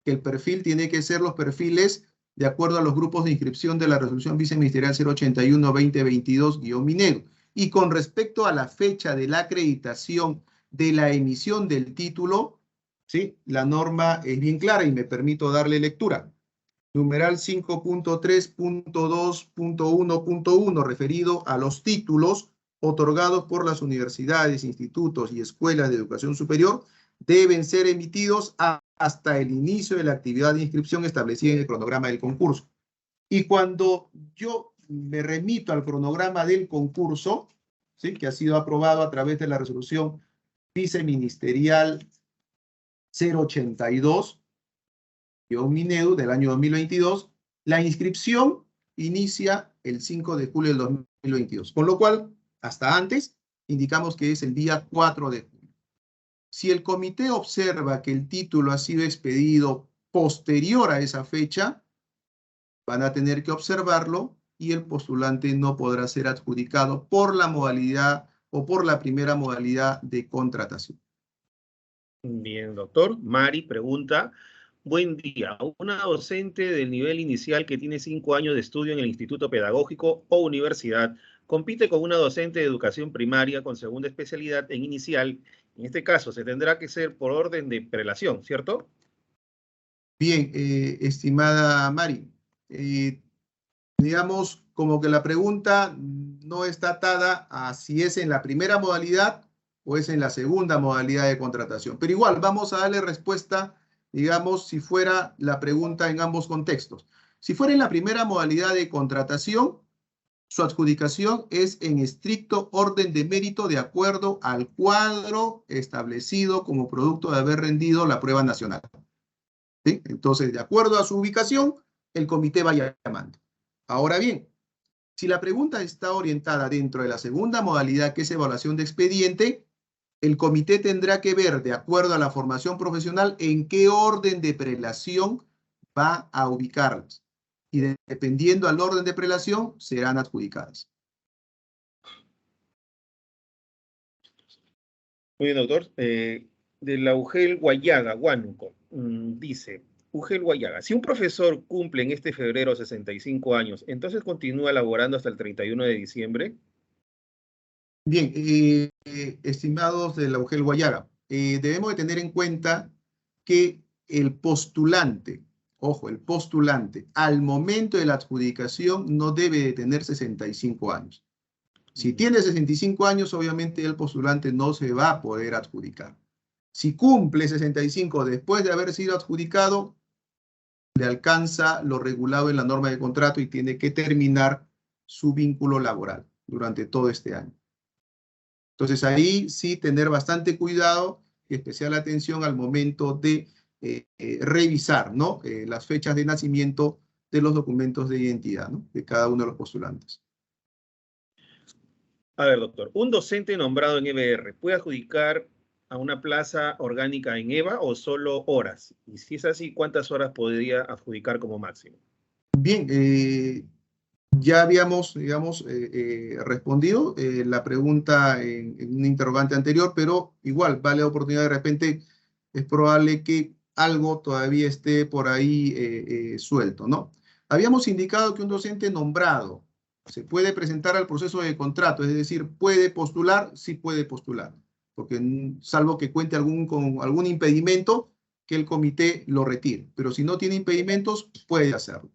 El perfil tiene que ser los perfiles de acuerdo a los grupos de inscripción de la resolución viceministerial 081-2022-MINEDO. Y con respecto a la fecha de la acreditación de la emisión del título, ¿sí? La norma es bien clara y me permito darle lectura. Numeral 5.3.2.1.1 referido a los títulos otorgados por las universidades, institutos y escuelas de educación superior deben ser emitidos hasta el inicio de la actividad de inscripción establecida en el cronograma del concurso. Y cuando yo me remito al cronograma del concurso, ¿sí?, que ha sido aprobado a través de la resolución viceministerial 082-MINEDU del año 2022, la inscripción inicia el 5 de julio del 2022, con lo cual, hasta antes, indicamos que es el día 4 de julio. Si el comité observa que el título ha sido expedido posterior a esa fecha, van a tener que observarlo y el postulante no podrá ser adjudicado por la modalidad o por la primera modalidad de contratación.
Bien, doctor. Mari pregunta. Buen día. Una docente del nivel inicial que tiene 5 años de estudio en el instituto pedagógico o universidad compite con una docente de educación primaria con segunda especialidad en inicial. En este caso, se tendrá que ser por orden de prelación, ¿cierto?
Bien, estimada Mari, digamos, como que la pregunta no está atada a si es en la primera modalidad o es en la segunda modalidad de contratación. Pero igual, vamos a darle respuesta, digamos, si fuera la pregunta en ambos contextos. Si fuera en la primera modalidad de contratación, su adjudicación es en estricto orden de mérito de acuerdo al cuadro establecido como producto de haber rendido la prueba nacional. ¿Sí? Entonces, de acuerdo a su ubicación, el comité va llamando. Ahora bien, si la pregunta está orientada dentro de la segunda modalidad, que es evaluación de expediente, el comité tendrá que ver, de acuerdo a la formación profesional, en qué orden de prelación va a ubicarlas. Y dependiendo al orden de prelación, serán adjudicadas.
Muy bien, doctor. De la UGEL Guayaga, Huánuco, dice, UGEL Guayaga, si un profesor cumple en este febrero 65 años, ¿entonces continúa laborando hasta el 31 de diciembre?
Bien, estimados de la UGEL Guayaga, debemos de tener en cuenta que el postulante, ojo, el postulante, al momento de la adjudicación no debe de tener 65 años. Si tiene 65 años, obviamente el postulante no se va a poder adjudicar. Si cumple 65 después de haber sido adjudicado, le alcanza lo regulado en la norma de contrato y tiene que terminar su vínculo laboral durante todo este año. Entonces ahí sí tener bastante cuidado y especial atención al momento de revisar, ¿no? Las fechas de nacimiento de los documentos de identidad, ¿no? De cada uno de los postulantes.
A ver, doctor, ¿un docente nombrado en EBR puede adjudicar a una plaza orgánica en EVA o solo horas? Y si es así, ¿cuántas horas podría adjudicar como máximo?
Bien, ya habíamos, digamos, respondido la pregunta en un interrogante anterior, pero igual, vale la oportunidad, de repente es probable que algo todavía esté por ahí suelto, ¿no? Habíamos indicado que un docente nombrado se puede presentar al proceso de contrato, es decir, puede postular, sí puede postular, porque salvo que cuente con algún impedimento, que el comité lo retire, pero si no tiene impedimentos, puede hacerlo.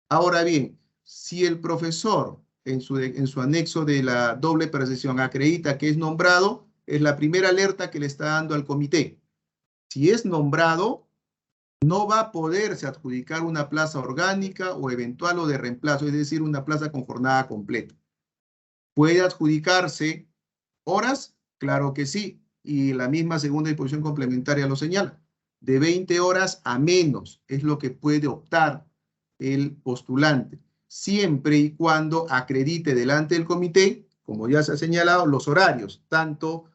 Ahora bien, si el profesor en su anexo de la doble percepción acredita que es nombrado, es la primera alerta que le está dando al comité. Si es nombrado, no va a poderse adjudicar una plaza orgánica o eventual o de reemplazo, es decir, una plaza con jornada completa. ¿Puede adjudicarse horas? Claro que sí, y la misma segunda disposición complementaria lo señala. De 20 horas a menos es lo que puede optar el postulante, siempre y cuando acredite delante del comité, como ya se ha señalado, los horarios, tanto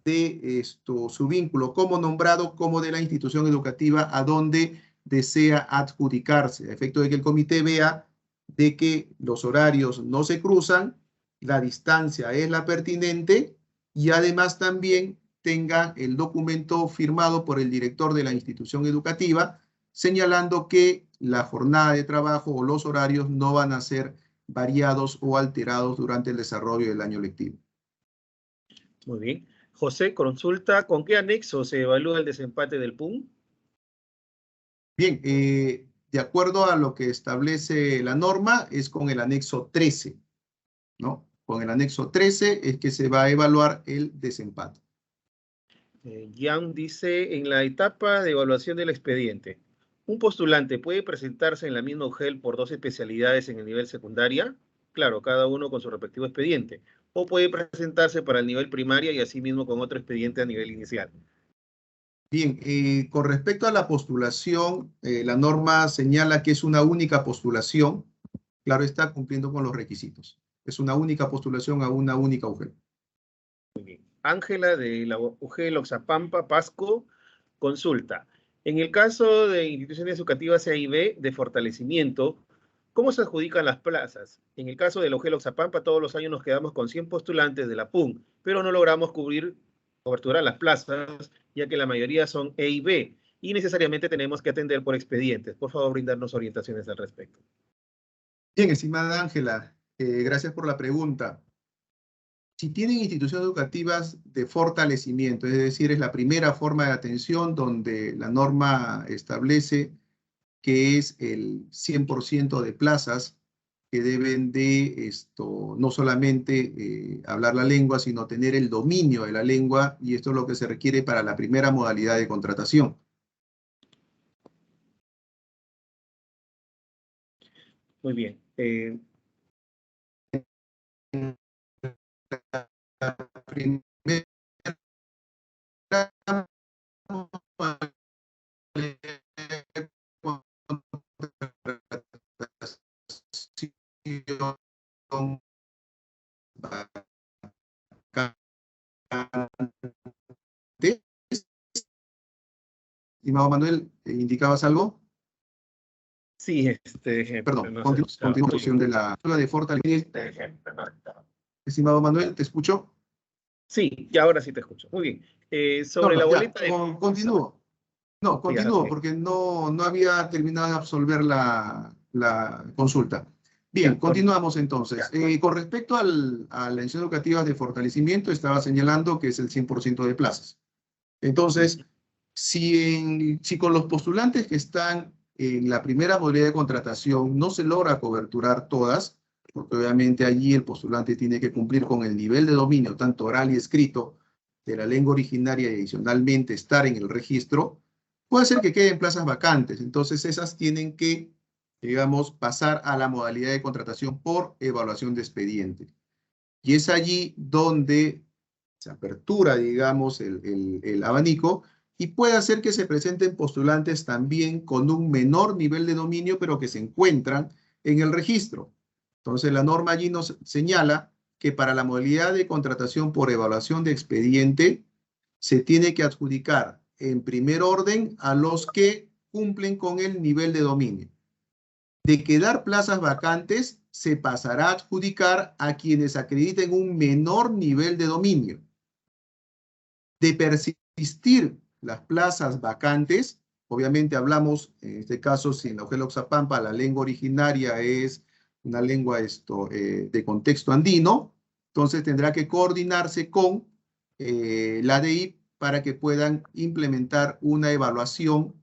de su vínculo como nombrado, como de la institución educativa a donde desea adjudicarse, a efecto de que el comité vea de que los horarios no se cruzan, la distancia es la pertinente y además también tenga el documento firmado por el director de la institución educativa, señalando que la jornada de trabajo o los horarios no van a ser variados o alterados durante el desarrollo del año lectivo.
Muy bien. José, consulta, ¿con qué anexo se evalúa el desempate del PUN?
Bien, de acuerdo a lo que establece la norma, es con el anexo 13, ¿no? Con el anexo 13 es que se va a evaluar el desempate.
Jan dice, en la etapa de evaluación del expediente, ¿un postulante puede presentarse en la misma UGEL por dos especialidades en el nivel secundaria? Claro, cada uno con su respectivo expediente. ¿O puede presentarse para el nivel primaria y asimismo con otro expediente a nivel inicial?
Bien, con respecto a la postulación, la norma señala que es una única postulación. Claro, está cumpliendo con los requisitos. Es una única postulación a una única UGEL.
Ángela de la UGEL Oxapampa, Pasco, consulta. En el caso de instituciones educativas A y B de fortalecimiento, ¿cómo se adjudican las plazas? En el caso de la UGEL Oxapampa, todos los años nos quedamos con 100 postulantes de la PUN, pero no logramos cobertura las plazas, ya que la mayoría son E y B, y necesariamente tenemos que atender por expedientes. Por favor, brindarnos orientaciones al respecto.
Bien, estimada Ángela, gracias por la pregunta. Si tienen instituciones educativas de fortalecimiento, es decir, es la primera forma de atención donde la norma establece que es el 100% de plazas que deben de no solamente hablar la lengua, sino tener el dominio de la lengua, y esto es lo que se requiere para la primera modalidad de contratación.
Muy bien.
La primera contratación vacante. Estimado Manuel, ¿indicabas algo?
Sí,
Perdón,
no sé.
continuación de la de fortalecimiento. Estimado Manuel, ¿te escucho?
Sí, y ahora sí te escucho. Muy bien.
No,
Sobre la
no, ya,
boleta de...
continúo. No,
Sí, ahora
continúo
sí.
porque no había terminado de absolver la consulta. Bien,
Ya,
continuamos entonces. Con respecto a la institución educativa de fortalecimiento, estaba señalando que es el 100% de plazas. Entonces, si con los postulantes que están en la primera modalidad de contratación no se logra coberturar todas, porque obviamente allí el postulante tiene que cumplir con el nivel de dominio, tanto oral y escrito, de la lengua originaria y adicionalmente estar en el registro, puede ser que queden plazas vacantes. Entonces, esas tienen que, digamos, pasar a la modalidad de contratación por evaluación de expediente. Y es allí donde se apertura, digamos, el abanico y puede hacer que se presenten postulantes también con un menor nivel de dominio, pero que se encuentran en el registro. Entonces, la norma allí nos señala que para la modalidad de contratación por evaluación de expediente, se tiene que adjudicar en primer orden a los que cumplen con el nivel de dominio. De quedar plazas vacantes, se pasará a adjudicar a quienes acrediten un menor nivel de dominio. De persistir las plazas vacantes, obviamente hablamos, en este caso, si en la UGEL Oxapampa la lengua originaria es una lengua de contexto andino, entonces tendrá que coordinarse con la ADI para que puedan implementar una evaluación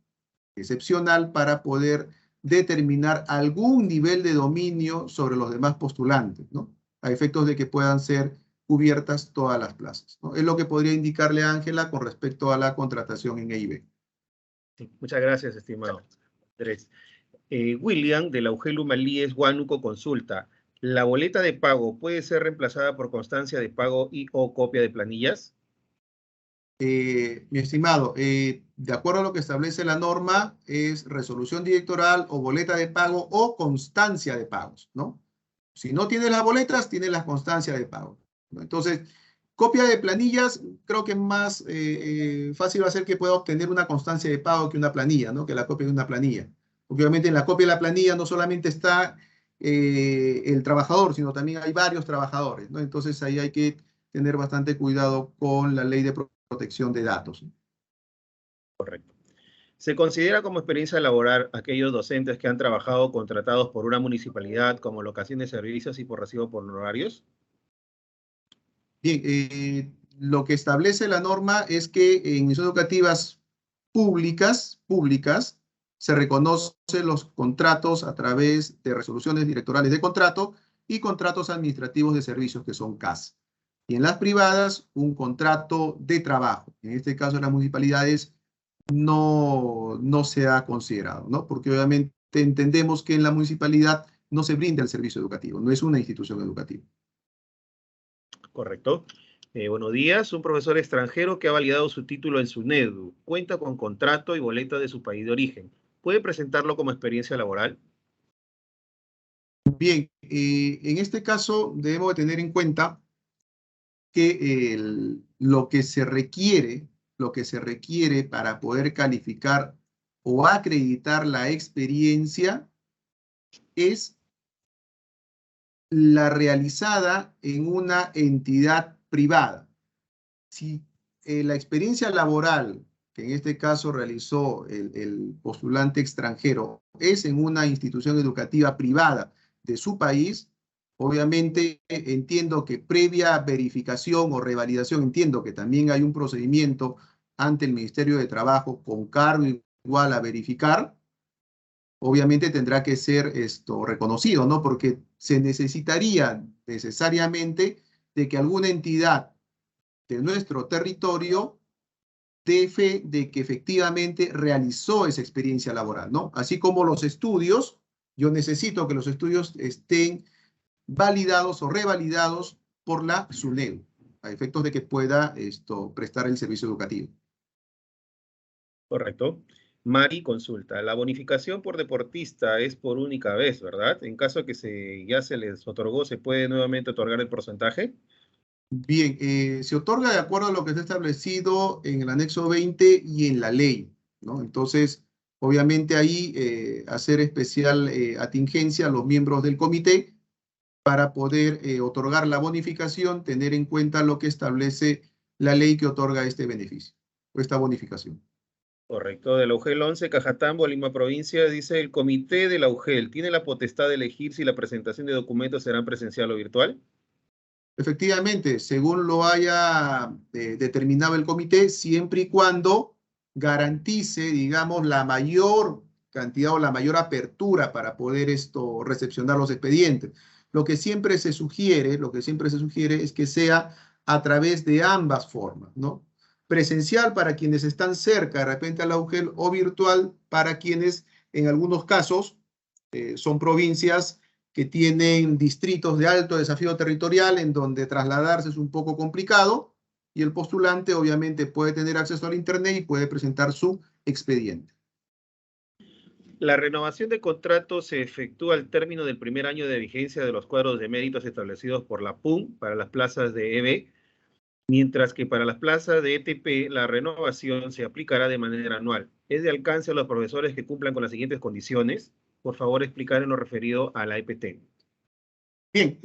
excepcional para poder determinar algún nivel de dominio sobre los demás postulantes, ¿no? A efectos de que puedan ser cubiertas todas las plazas, ¿no? Es lo que podría indicarle a Ángela con respecto a la contratación en EIB.
Sí, muchas gracias, estimado Andrés. William, de la UGEL Humalíes Huánuco, consulta. ¿La boleta de pago puede ser reemplazada por constancia de pago y o copia de planillas?
Mi estimado, de acuerdo a lo que establece la norma, es resolución directoral o boleta de pago o constancia de pagos, ¿no? Si no tienes las boletas, tienes la constancia de pago, ¿no? Entonces, copia de planillas, creo que más fácil va a ser que pueda obtener una constancia de pago que una planilla, ¿no? Que la copia de una planilla. Porque obviamente en la copia de la planilla no solamente está el trabajador, sino también hay varios trabajadores, ¿no? Entonces ahí hay que tener bastante cuidado con la ley de protección de datos.
Correcto. ¿Se considera como experiencia laboral aquellos docentes que han trabajado contratados por una municipalidad como locación de servicios y por recibo por honorarios?
Bien, lo que establece la norma es que en instituciones educativas públicas, se reconocen los contratos a través de resoluciones directorales de contrato y contratos administrativos de servicios, que son CAS. Y en las privadas, un contrato de trabajo. En este caso, en las municipalidades no se ha considerado, ¿no? Porque obviamente entendemos que en la municipalidad no se brinda el servicio educativo, no es una institución educativa.
Correcto. Buenos días. Un profesor extranjero que ha validado su título en SUNEDU cuenta con contrato y boleta de su país de origen. ¿Puede presentarlo como experiencia laboral?
Bien, en este caso debemos de tener en cuenta que lo que se requiere para poder calificar o acreditar la experiencia es la realizada en una entidad privada. Si la experiencia laboral que en este caso realizó el postulante extranjero es en una institución educativa privada de su país, obviamente entiendo que previa verificación o revalidación, entiendo que también hay un procedimiento ante el Ministerio de Trabajo con cargo igual a verificar, obviamente tendrá que ser reconocido, ¿no? Porque se necesitaría necesariamente de que alguna entidad de nuestro territorio dé fe de que efectivamente realizó esa experiencia laboral, ¿no? Así como los estudios, yo necesito que los estudios estén validados o revalidados por la SUNEDU, a efectos de que pueda prestar el servicio educativo.
Correcto. Mari consulta, la bonificación por deportista es por única vez, ¿verdad? En caso de que ya se les otorgó, ¿se puede nuevamente otorgar el porcentaje?
Bien, se otorga de acuerdo a lo que está establecido en el anexo 20 y en la ley, ¿no? Entonces, obviamente ahí hacer especial atingencia a los miembros del comité para poder otorgar la bonificación, tener en cuenta lo que establece la ley que otorga este beneficio o esta bonificación.
Correcto. De la UGEL 11, Cajatambo, Lima Provincia, dice el comité de la UGEL tiene la potestad de elegir si la presentación de documentos será presencial o virtual.
Efectivamente, según lo haya determinado el comité, siempre y cuando garantice, digamos, la mayor cantidad o la mayor apertura para poder recepcionar los expedientes. Lo que siempre se sugiere es que sea a través de ambas formas, ¿no? Presencial para quienes están cerca de repente a la UGEL o virtual para quienes en algunos casos son provincias que tienen distritos de alto desafío territorial en donde trasladarse es un poco complicado y el postulante obviamente puede tener acceso al Internet y puede presentar su expediente.
La renovación de contrato se efectúa al término del primer año de vigencia de los cuadros de méritos establecidos por la PUM para las plazas de EB, mientras que para las plazas de ETP la renovación se aplicará de manera anual. ¿Es de alcance a los profesores que cumplan con las siguientes condiciones? Por favor, explicar en lo referido a la EPT.
Bien,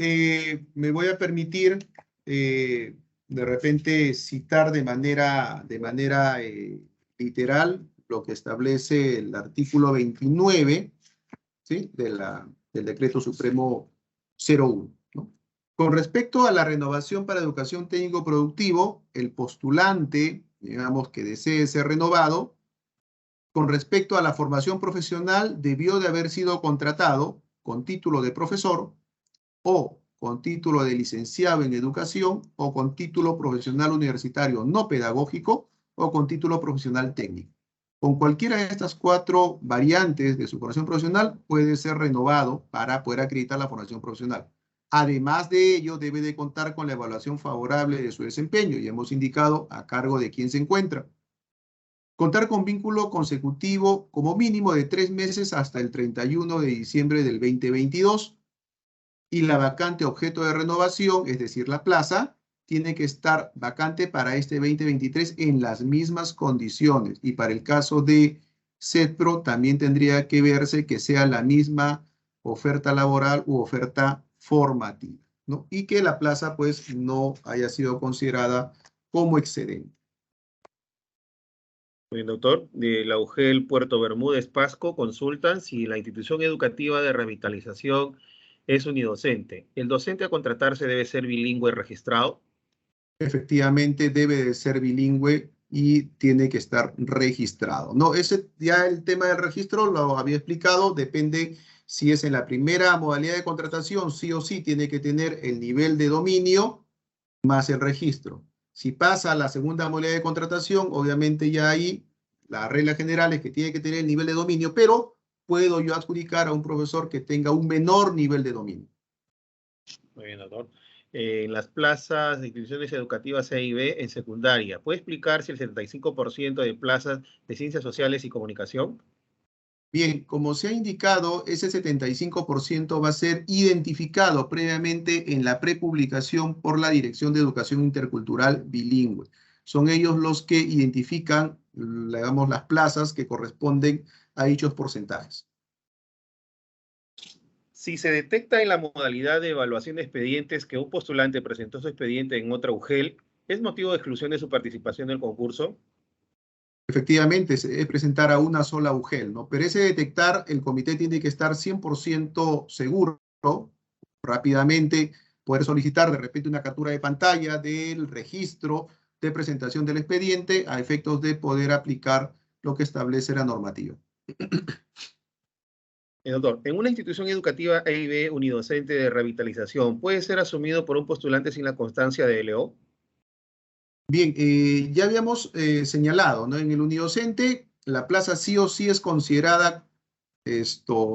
me voy a permitir de repente citar de manera literal lo que establece el artículo 29, ¿sí? Del Decreto Supremo 01, ¿no? Con respecto a la renovación para educación técnico-productivo, el postulante, digamos, que desee ser renovado, con respecto a la formación profesional, debió de haber sido contratado con título de profesor o con título de licenciado en educación o con título profesional universitario no pedagógico o con título profesional técnico. Con cualquiera de estas cuatro variantes de su formación profesional puede ser renovado para poder acreditar la formación profesional. Además de ello, debe de contar con la evaluación favorable de su desempeño y hemos indicado a cargo de quién se encuentra. Contar con vínculo consecutivo como mínimo de 3 meses hasta el 31 de diciembre del 2022 y la vacante objeto de renovación, es decir, la plaza, tiene que estar vacante para este 2023 en las mismas condiciones. Y para el caso de CETPRO también tendría que verse que sea la misma oferta laboral u oferta formativa, ¿no? Y que la plaza pues no haya sido considerada como excedente.
Muy bien, doctor. De la UGEL Puerto Bermúdez Pasco consultan si la institución educativa de revitalización es unidocente. ¿El docente a contratarse debe ser bilingüe registrado?
Efectivamente debe de ser bilingüe y tiene que estar registrado. No, ese ya el tema del registro lo había explicado, depende si es en la primera modalidad de contratación, sí o sí tiene que tener el nivel de dominio más el registro. Si pasa a la segunda modalidad de contratación, obviamente ya ahí la regla general es que tiene que tener el nivel de dominio, pero puedo yo adjudicar a un profesor que tenga un menor nivel de dominio.
Muy bien, doctor. En las plazas de instituciones educativas A y B en secundaria, ¿puede explicar si el 75% de plazas de ciencias sociales y comunicación?
Bien, como se ha indicado, ese 75% va a ser identificado previamente en la prepublicación por la Dirección de Educación Intercultural Bilingüe. Son ellos los que identifican, digamos, las plazas que corresponden a dichos porcentajes.
Si se detecta en la modalidad de evaluación de expedientes que un postulante presentó su expediente en otra UGEL, ¿es motivo de exclusión de su participación en el concurso?
Efectivamente, es presentar a una sola UGEL, ¿no? Pero ese detectar, el comité tiene que estar 100% seguro, rápidamente poder solicitar de repente una captura de pantalla del registro de presentación del expediente a efectos de poder aplicar lo que establece la normativa.
Doctor, en una institución educativa EIB unidocente de revitalización, ¿puede ser asumido por un postulante sin la constancia de LO?
Bien, ya habíamos señalado, ¿no? En el unidocente, la plaza sí o sí es considerada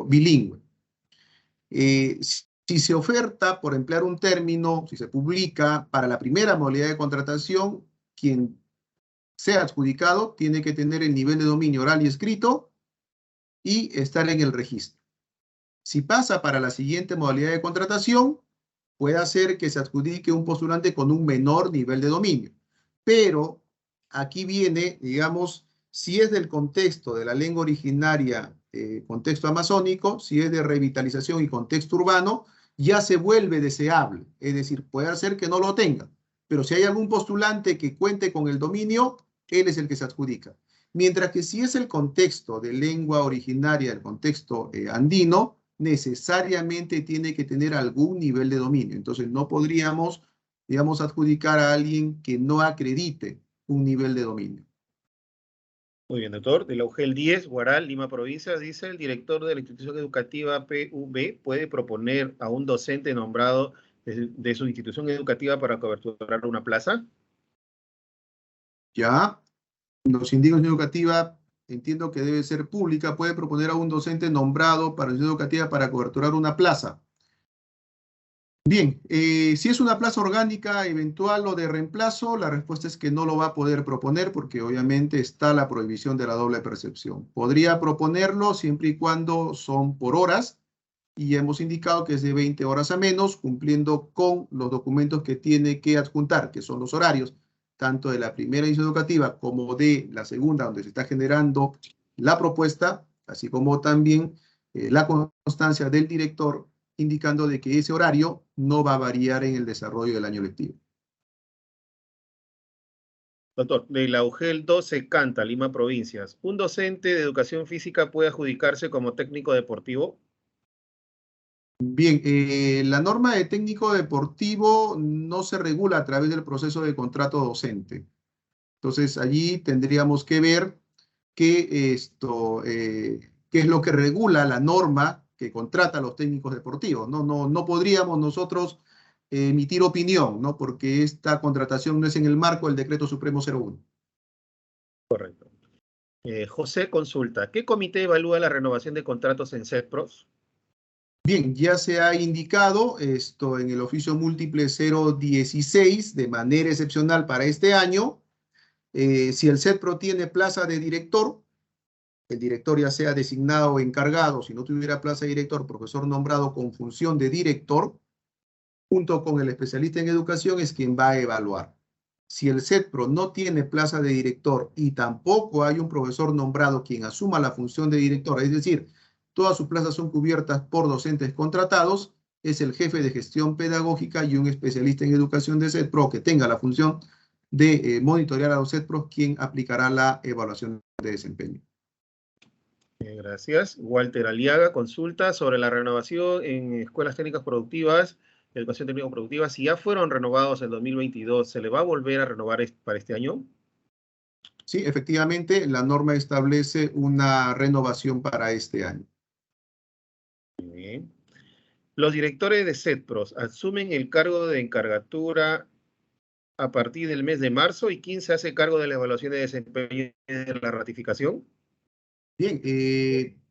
bilingüe. Si se oferta, por emplear un término, si se publica para la primera modalidad de contratación, quien sea adjudicado tiene que tener el nivel de dominio oral y escrito y estar en el registro. Si pasa para la siguiente modalidad de contratación, puede hacer que se adjudique un postulante con un menor nivel de dominio. Pero aquí viene, digamos, si es del contexto de la lengua originaria, contexto amazónico, si es de revitalización y contexto urbano, ya se vuelve deseable. Es decir, puede ser que no lo tenga, pero si hay algún postulante que cuente con el dominio, él es el que se adjudica. Mientras que si es el contexto de lengua originaria, el contexto andino, necesariamente tiene que tener algún nivel de dominio. Entonces no podríamos, digamos, adjudicar a alguien que no acredite un nivel de dominio.
Muy bien, doctor. De la UGEL 10, Huaral, Lima Provincia, dice el director de la institución educativa PUB puede proponer a un docente nombrado de su institución educativa para coberturar una plaza.
Ya, los indicios de educativa, entiendo que debe ser pública, puede proponer a un docente nombrado para la institución educativa para coberturar una plaza. Bien, si es una plaza orgánica eventual o de reemplazo, la respuesta es que no lo va a poder proponer porque obviamente está la prohibición de la doble percepción. Podría proponerlo siempre y cuando son por horas y hemos indicado que es de 20 horas a menos, cumpliendo con los documentos que tiene que adjuntar, que son los horarios, tanto de la primera institución educativa como de la segunda, donde se está generando la propuesta, así como también la constancia del director indicando de que ese horario no va a variar en el desarrollo del año lectivo.
Doctor, de la UGEL 12, Canta, Lima Provincias, ¿un docente de educación física puede adjudicarse como técnico deportivo?
Bien, la norma de técnico deportivo no se regula a través del proceso de contrato docente. Entonces, allí tendríamos que ver qué es lo que regula la norma que contrata a los técnicos deportivos. No podríamos nosotros emitir opinión, ¿no? Porque esta contratación no es en el marco del Decreto Supremo 01.
Correcto. José consulta, ¿qué comité evalúa la renovación de contratos en CESPROS?
Bien, ya se ha indicado esto en el oficio múltiple 016 de manera excepcional para este año. Si el CEDPRO tiene plaza de director, el director ya sea designado o encargado, si no tuviera plaza de director, profesor nombrado con función de director, junto con el especialista en educación, es quien va a evaluar. Si el CEDPRO no tiene plaza de director y tampoco hay un profesor nombrado quien asuma la función de director, es decir, todas sus plazas son cubiertas por docentes contratados, es el jefe de gestión pedagógica y un especialista en educación de CEDPRO que tenga la función de monitorear a los CEDPROs quien aplicará la evaluación de desempeño.
Gracias. Walter Aliaga consulta sobre la renovación en escuelas técnicas productivas, educación técnico productiva. Si ya fueron renovados en 2022, ¿se le va a volver a renovar para este año?
Sí, efectivamente, la norma establece una renovación para este año.
Muy bien. Los directores de CEDPROS asumen el cargo de encargatura a partir del mes de marzo y ¿quién se hace cargo de la evaluación de desempeño de la ratificación?
Bien,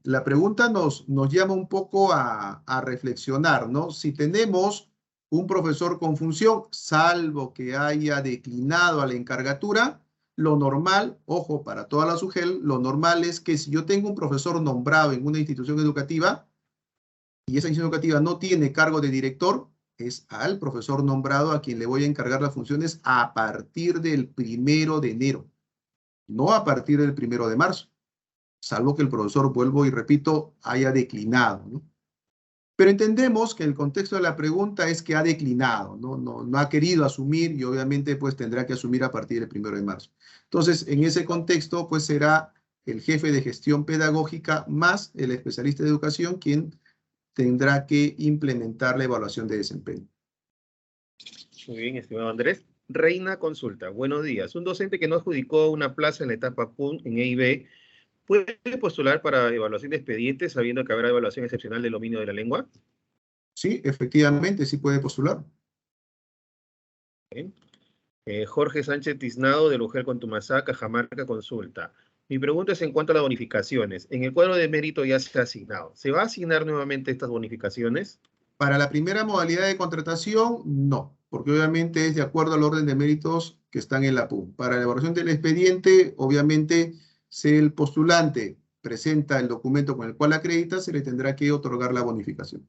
la pregunta nos llama un poco a reflexionar, ¿no? Si tenemos un profesor con función, salvo que haya declinado a la encargatura, lo normal, ojo, para toda la SUGEL, lo normal es que si yo tengo un profesor nombrado en una institución educativa y esa institución educativa no tiene cargo de director, es al profesor nombrado a quien le voy a encargar las funciones a partir del 1 de enero, no a partir del 1 de marzo. Salvo que el profesor, vuelvo y repito, haya declinado, ¿no? Pero entendemos que el contexto de la pregunta es que ha declinado, no ha querido asumir y obviamente pues tendrá que asumir a partir del 1 de marzo. Entonces, en ese contexto pues será el jefe de gestión pedagógica más el especialista de educación quien tendrá que implementar la evaluación de desempeño.
Muy bien, estimado Andrés. Reina consulta. Buenos días. Un docente que no adjudicó una plaza en la etapa PUN en EIB ¿Puede postular para evaluación de expedientes sabiendo que habrá evaluación excepcional del dominio de la lengua?
Sí, efectivamente, sí puede postular.
Bien. Jorge Sánchez Tiznado, de Lujel Contumaxá, Cajamarca, consulta. Mi pregunta es en cuanto a las bonificaciones. En el cuadro de mérito ya se ha asignado. ¿Se va a asignar nuevamente estas bonificaciones?
Para la primera modalidad de contratación, no, porque obviamente es de acuerdo al orden de méritos que están en la PUM. Para la elaboración del expediente, obviamente, si el postulante presenta el documento con el cual acredita, se le tendrá que otorgar la bonificación.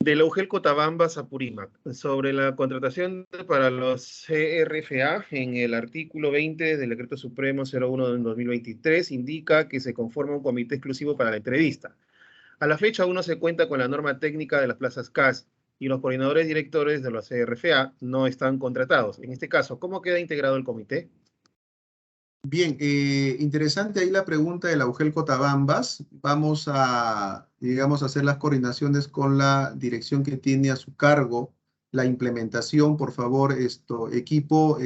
De la UGEL Cotabambas a Purímac, sobre la contratación para los CRFA, en el artículo 20 del Decreto Supremo 01 del 2023, indica que se conforma un comité exclusivo para la entrevista. A la fecha aún no se cuenta con la norma técnica de las plazas CAS y los coordinadores directores de los CRFA no están contratados. En este caso, ¿cómo queda integrado el comité?
Bien, interesante ahí la pregunta de la UGEL Cotabambas. Vamos a, digamos, hacer las coordinaciones con la dirección que tiene a su cargo la implementación. Por favor, equipo,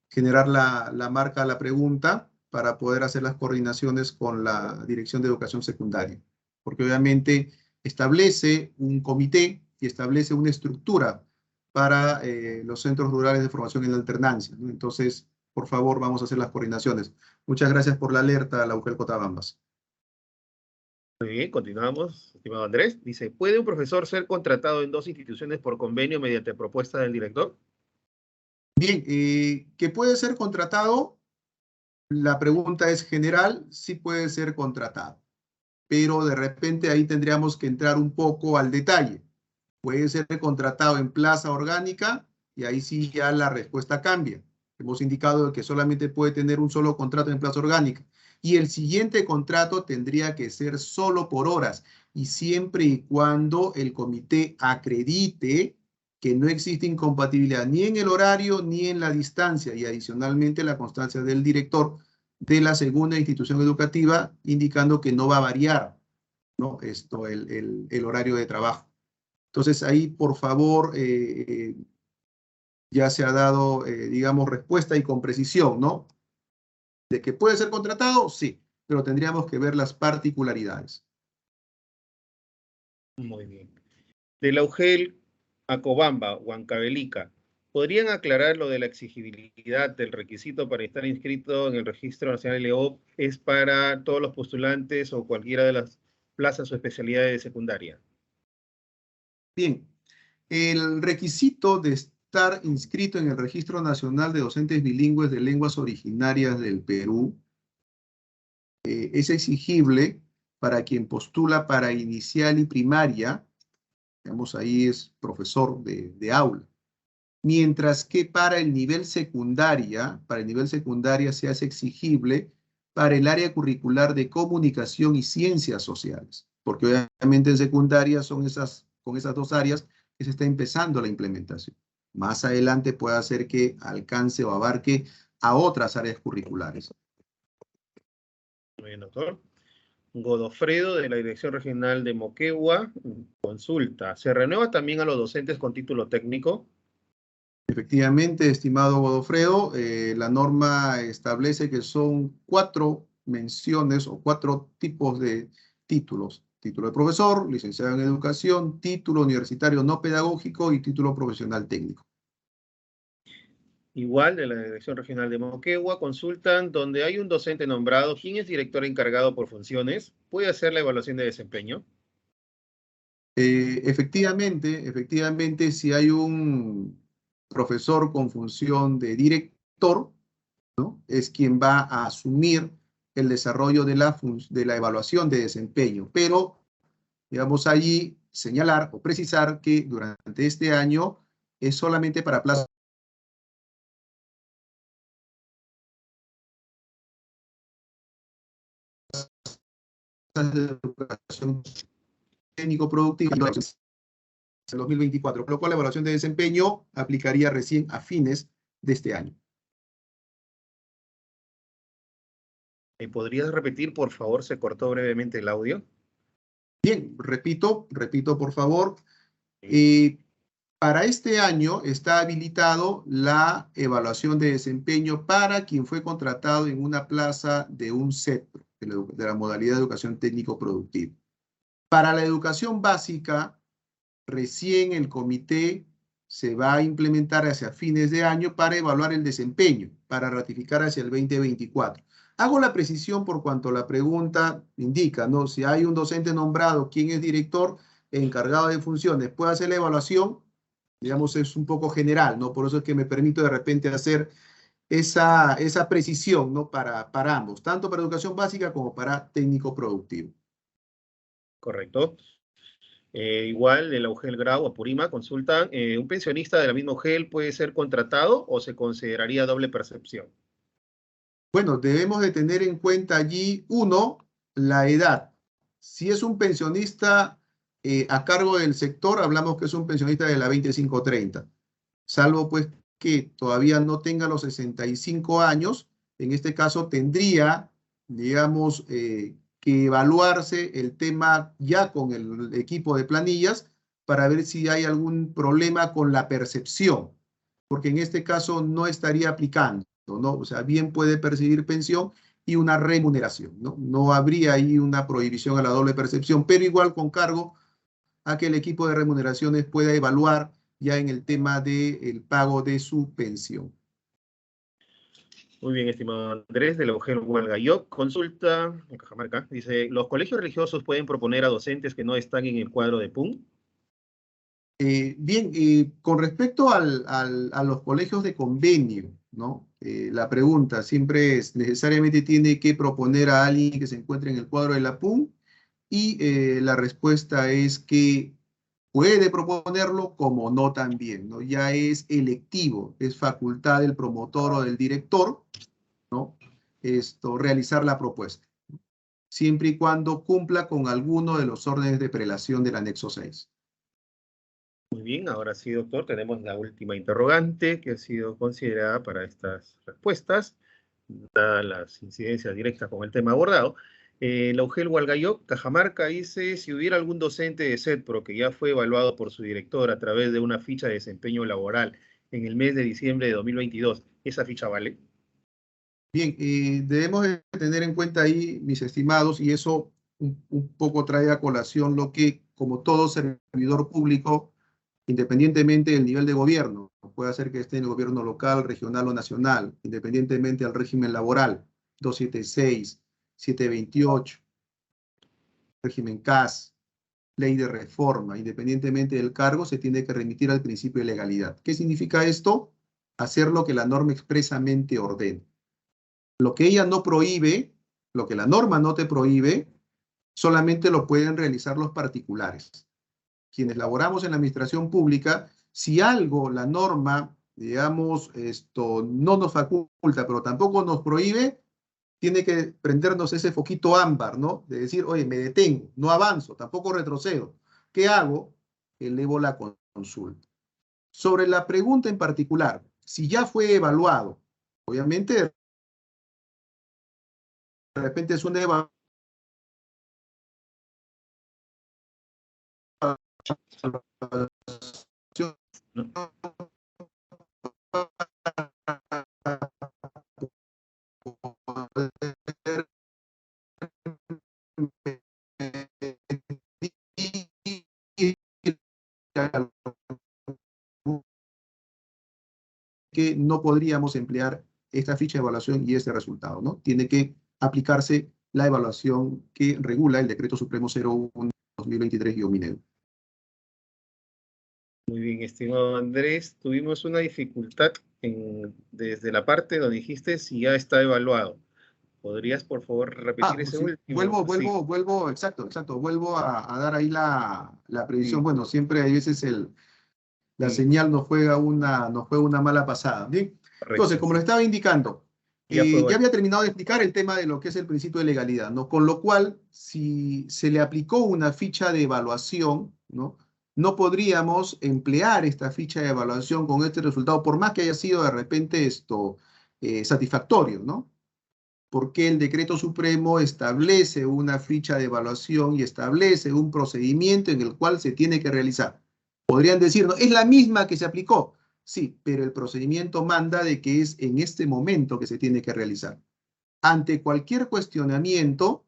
generar la marca a la pregunta para poder hacer las coordinaciones con la Dirección de Educación Secundaria. Porque obviamente establece un comité y establece una estructura para los centros rurales de formación en la alternancia, ¿no? Entonces, por favor, vamos a hacer las coordinaciones. Muchas gracias por la alerta, la UGEL Cotabambas.
Muy bien, continuamos, estimado Andrés. Dice, ¿puede un profesor ser contratado en dos instituciones por convenio mediante propuesta del director?
Bien, ¿que puede ser contratado? La pregunta es general, sí puede ser contratado, pero de repente ahí tendríamos que entrar un poco al detalle. Puede ser contratado en plaza orgánica y ahí sí ya la respuesta cambia. Hemos indicado que solamente puede tener un solo contrato en plaza orgánica y el siguiente contrato tendría que ser solo por horas y siempre y cuando el comité acredite que no existe incompatibilidad ni en el horario ni en la distancia y adicionalmente la constancia del director de la segunda institución educativa indicando que no va a variar, ¿no? El horario de trabajo. Entonces ahí, por favor, ya se ha dado, digamos, respuesta y con precisión, ¿no? ¿De que puede ser contratado? Sí, pero tendríamos que ver las particularidades.
Muy bien. De la UGEL a Cobamba, Huancavelica, ¿podrían aclarar lo de la exigibilidad del requisito para estar inscrito en el Registro Nacional LEOP es para todos los postulantes o cualquiera de las plazas o especialidades de secundaria?
Bien, el requisito de estar inscrito en el Registro Nacional de Docentes Bilingües de Lenguas Originarias del Perú es exigible para quien postula para inicial y primaria, digamos, ahí es profesor de aula. Mientras que para el nivel secundaria se hace exigible para el área curricular de comunicación y ciencias sociales, porque obviamente en secundaria con esas dos áreas que se está empezando la implementación. Más adelante puede hacer que alcance o abarque a otras áreas curriculares.
Muy bien, doctor. Godofredo, de la Dirección Regional de Moquegua, consulta. ¿Se renueva también a los docentes con título técnico?
Efectivamente, estimado Godofredo, la norma establece que son 4 menciones o 4 tipos de títulos. Título de profesor, licenciado en educación, título universitario no pedagógico y título profesional técnico.
Igual, de la Dirección Regional de Moquegua, consultan donde hay un docente nombrado, ¿quién es director encargado por funciones? ¿Puede hacer la evaluación de desempeño?
Efectivamente, si hay un profesor con función de director, ¿no? Es quien va a asumir el desarrollo de la evaluación de desempeño. Pero, digamos, allí señalar o precisar que durante este año es solamente para plazas de educación técnico-productiva en 2024, por lo cual la evaluación de desempeño aplicaría recién a fines de este año.
¿Podrías repetir, por favor? Se cortó brevemente el audio.
Bien, repito, por favor. Para este año está habilitado la evaluación de desempeño para quien fue contratado en una plaza de un CETPRO, de la modalidad de educación técnico-productiva. Para la educación básica, recién el comité se va a implementar hacia fines de año para evaluar el desempeño, para ratificar hacia el 2024. Hago la precisión por cuanto la pregunta indica, ¿no? Si hay un docente nombrado, quien es director, encargado de funciones, puede hacer la evaluación, digamos, es un poco general, ¿no? Por eso es que me permito de repente hacer esa precisión, ¿no? Para ambos, tanto para educación básica como para técnico productivo.
Correcto. Igual de la UGEL Grau o Purima consultan, ¿un pensionista de la misma UGEL puede ser contratado o se consideraría doble percepción?
Bueno, debemos de tener en cuenta allí, uno, la edad. Si es un pensionista a cargo del sector, hablamos que es un pensionista de la 25-30, salvo pues que todavía no tenga los 65 años, en este caso tendría, digamos, que evaluarse el tema ya con el equipo de planillas para ver si hay algún problema con la percepción, porque en este caso no estaría aplicando, ¿no? O sea, bien puede percibir pensión y una remuneración, ¿no? No habría ahí una prohibición a la doble percepción, pero igual con cargo a que el equipo de remuneraciones pueda evaluar ya en el tema del pago de su pensión.
Muy bien, estimado Andrés, de la UGEL Hualgayoc, consulta en Cajamarca, dice, ¿los colegios religiosos pueden proponer a docentes que no están en el cuadro de PUN?
Bien, con respecto a los colegios de convenio, ¿no? La pregunta siempre es, ¿necesariamente tiene que proponer a alguien que se encuentre en el cuadro de la PUN? Y la respuesta es que puede proponerlo como no también, ¿no? Ya es electivo, es facultad del promotor o del director, ¿no? Realizar la propuesta, siempre y cuando cumpla con alguno de los órdenes de prelación del anexo 6.
Muy bien, ahora sí, doctor, tenemos la última interrogante que ha sido considerada para estas respuestas, dadas las incidencias directas con el tema abordado. La UGEL Hualgayoc, Cajamarca, dice, si hubiera algún docente de CETPRO que ya fue evaluado por su director a través de una ficha de desempeño laboral en el mes de diciembre de 2022, ¿esa ficha vale?
Bien, debemos de tener en cuenta ahí, mis estimados, y eso un poco trae a colación lo que, como todo servidor público, independientemente del nivel de gobierno, puede ser que esté en el gobierno local, regional o nacional, independientemente del régimen laboral, 276, 728, régimen CAS, ley de reforma, independientemente del cargo, se tiene que remitir al principio de legalidad. ¿Qué significa esto? Hacer lo que la norma expresamente ordena. Lo que ella no prohíbe, lo que la norma no te prohíbe, solamente lo pueden realizar los particulares. Quienes laboramos en la administración pública, si algo la norma, digamos, no nos faculta, pero tampoco nos prohíbe, tiene que prendernos ese foquito ámbar, ¿no? De decir, oye, me detengo, no avanzo, tampoco retrocedo. ¿Qué hago? Elevo la consulta. Sobre la pregunta en particular, si ya fue evaluado, obviamente, de repente es una evaluación que no podríamos emplear esta ficha de evaluación y este resultado, ¿no? Tiene que aplicarse la evaluación que regula el Decreto Supremo 01/2023-MINEDU.
Muy bien, estimado Andrés, tuvimos una dificultad desde la parte donde dijiste si ya está evaluado. ¿Podrías, por favor, repetir ese
Sí.
último?
Vuelvo, exacto, vuelvo a dar ahí la previsión.
Sí,
Bueno, siempre hay veces la
sí,
señal nos juega una mala pasada. ¿Bien? Entonces,
correcto,
como lo
sí.
estaba indicando,
Ya fue
ya
evaluado.
había terminado de explicar el tema de lo que es el principio de legalidad, ¿no? Con lo cual, si se le aplicó una ficha de evaluación, ¿no? No podríamos emplear esta ficha de evaluación con este resultado, por más que haya sido de repente satisfactorio, ¿no? Porque el Decreto Supremo establece una ficha de evaluación y establece un procedimiento en el cual se tiene que realizar. Podrían decir, no, es la misma que se aplicó. Sí, pero el procedimiento manda de que es en este momento que se tiene que realizar. Ante cualquier cuestionamiento,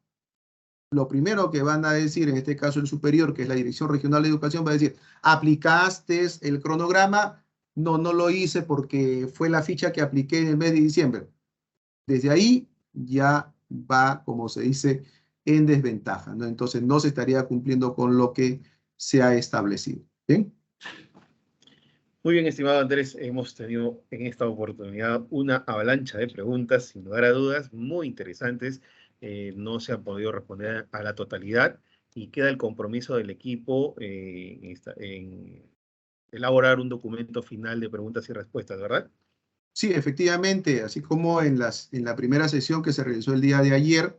lo primero que van a decir, en este caso el superior, que es la Dirección Regional de Educación, va a decir, ¿aplicaste el cronograma? No, no lo hice porque fue la ficha que apliqué en el mes de diciembre. Desde ahí ya va, como se dice, en desventaja, ¿no? Entonces no se estaría cumpliendo con lo que se ha establecido. ¿Bien?
Muy bien, estimado Andrés, hemos tenido en esta oportunidad una avalancha de preguntas, sin lugar a dudas, muy interesantes. No se han podido responder a la totalidad y queda el compromiso del equipo en elaborar un documento final de preguntas y respuestas, ¿verdad?
Sí, efectivamente, así como en la primera sesión que se realizó el día de ayer,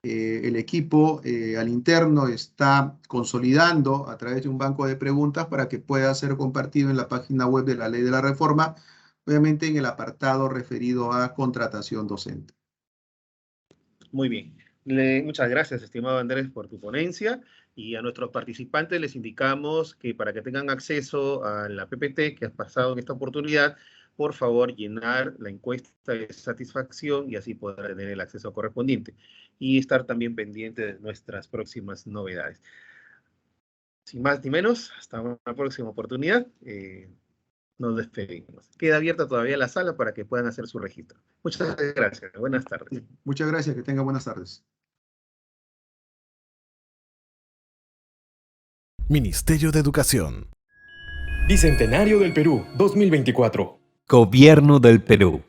el equipo al interno está consolidando a través de un banco de preguntas para que pueda ser compartido en la página web de la Ley de la Reforma, obviamente en el apartado referido a contratación docente.
Muy bien. Muchas gracias, estimado Andrés, por tu ponencia. Y a nuestros participantes les indicamos que para que tengan acceso a la PPT que has pasado en esta oportunidad, por favor llenar la encuesta de satisfacción y así podrá tener el acceso correspondiente. Y estar también pendiente de nuestras próximas novedades. Sin más ni menos, hasta una próxima oportunidad. Nos despedimos. Queda abierta todavía la sala para que puedan hacer su registro. Muchas gracias. Buenas tardes.
Muchas gracias, que tengan buenas tardes.
Ministerio de Educación.
Bicentenario del Perú 2024.
Gobierno del Perú.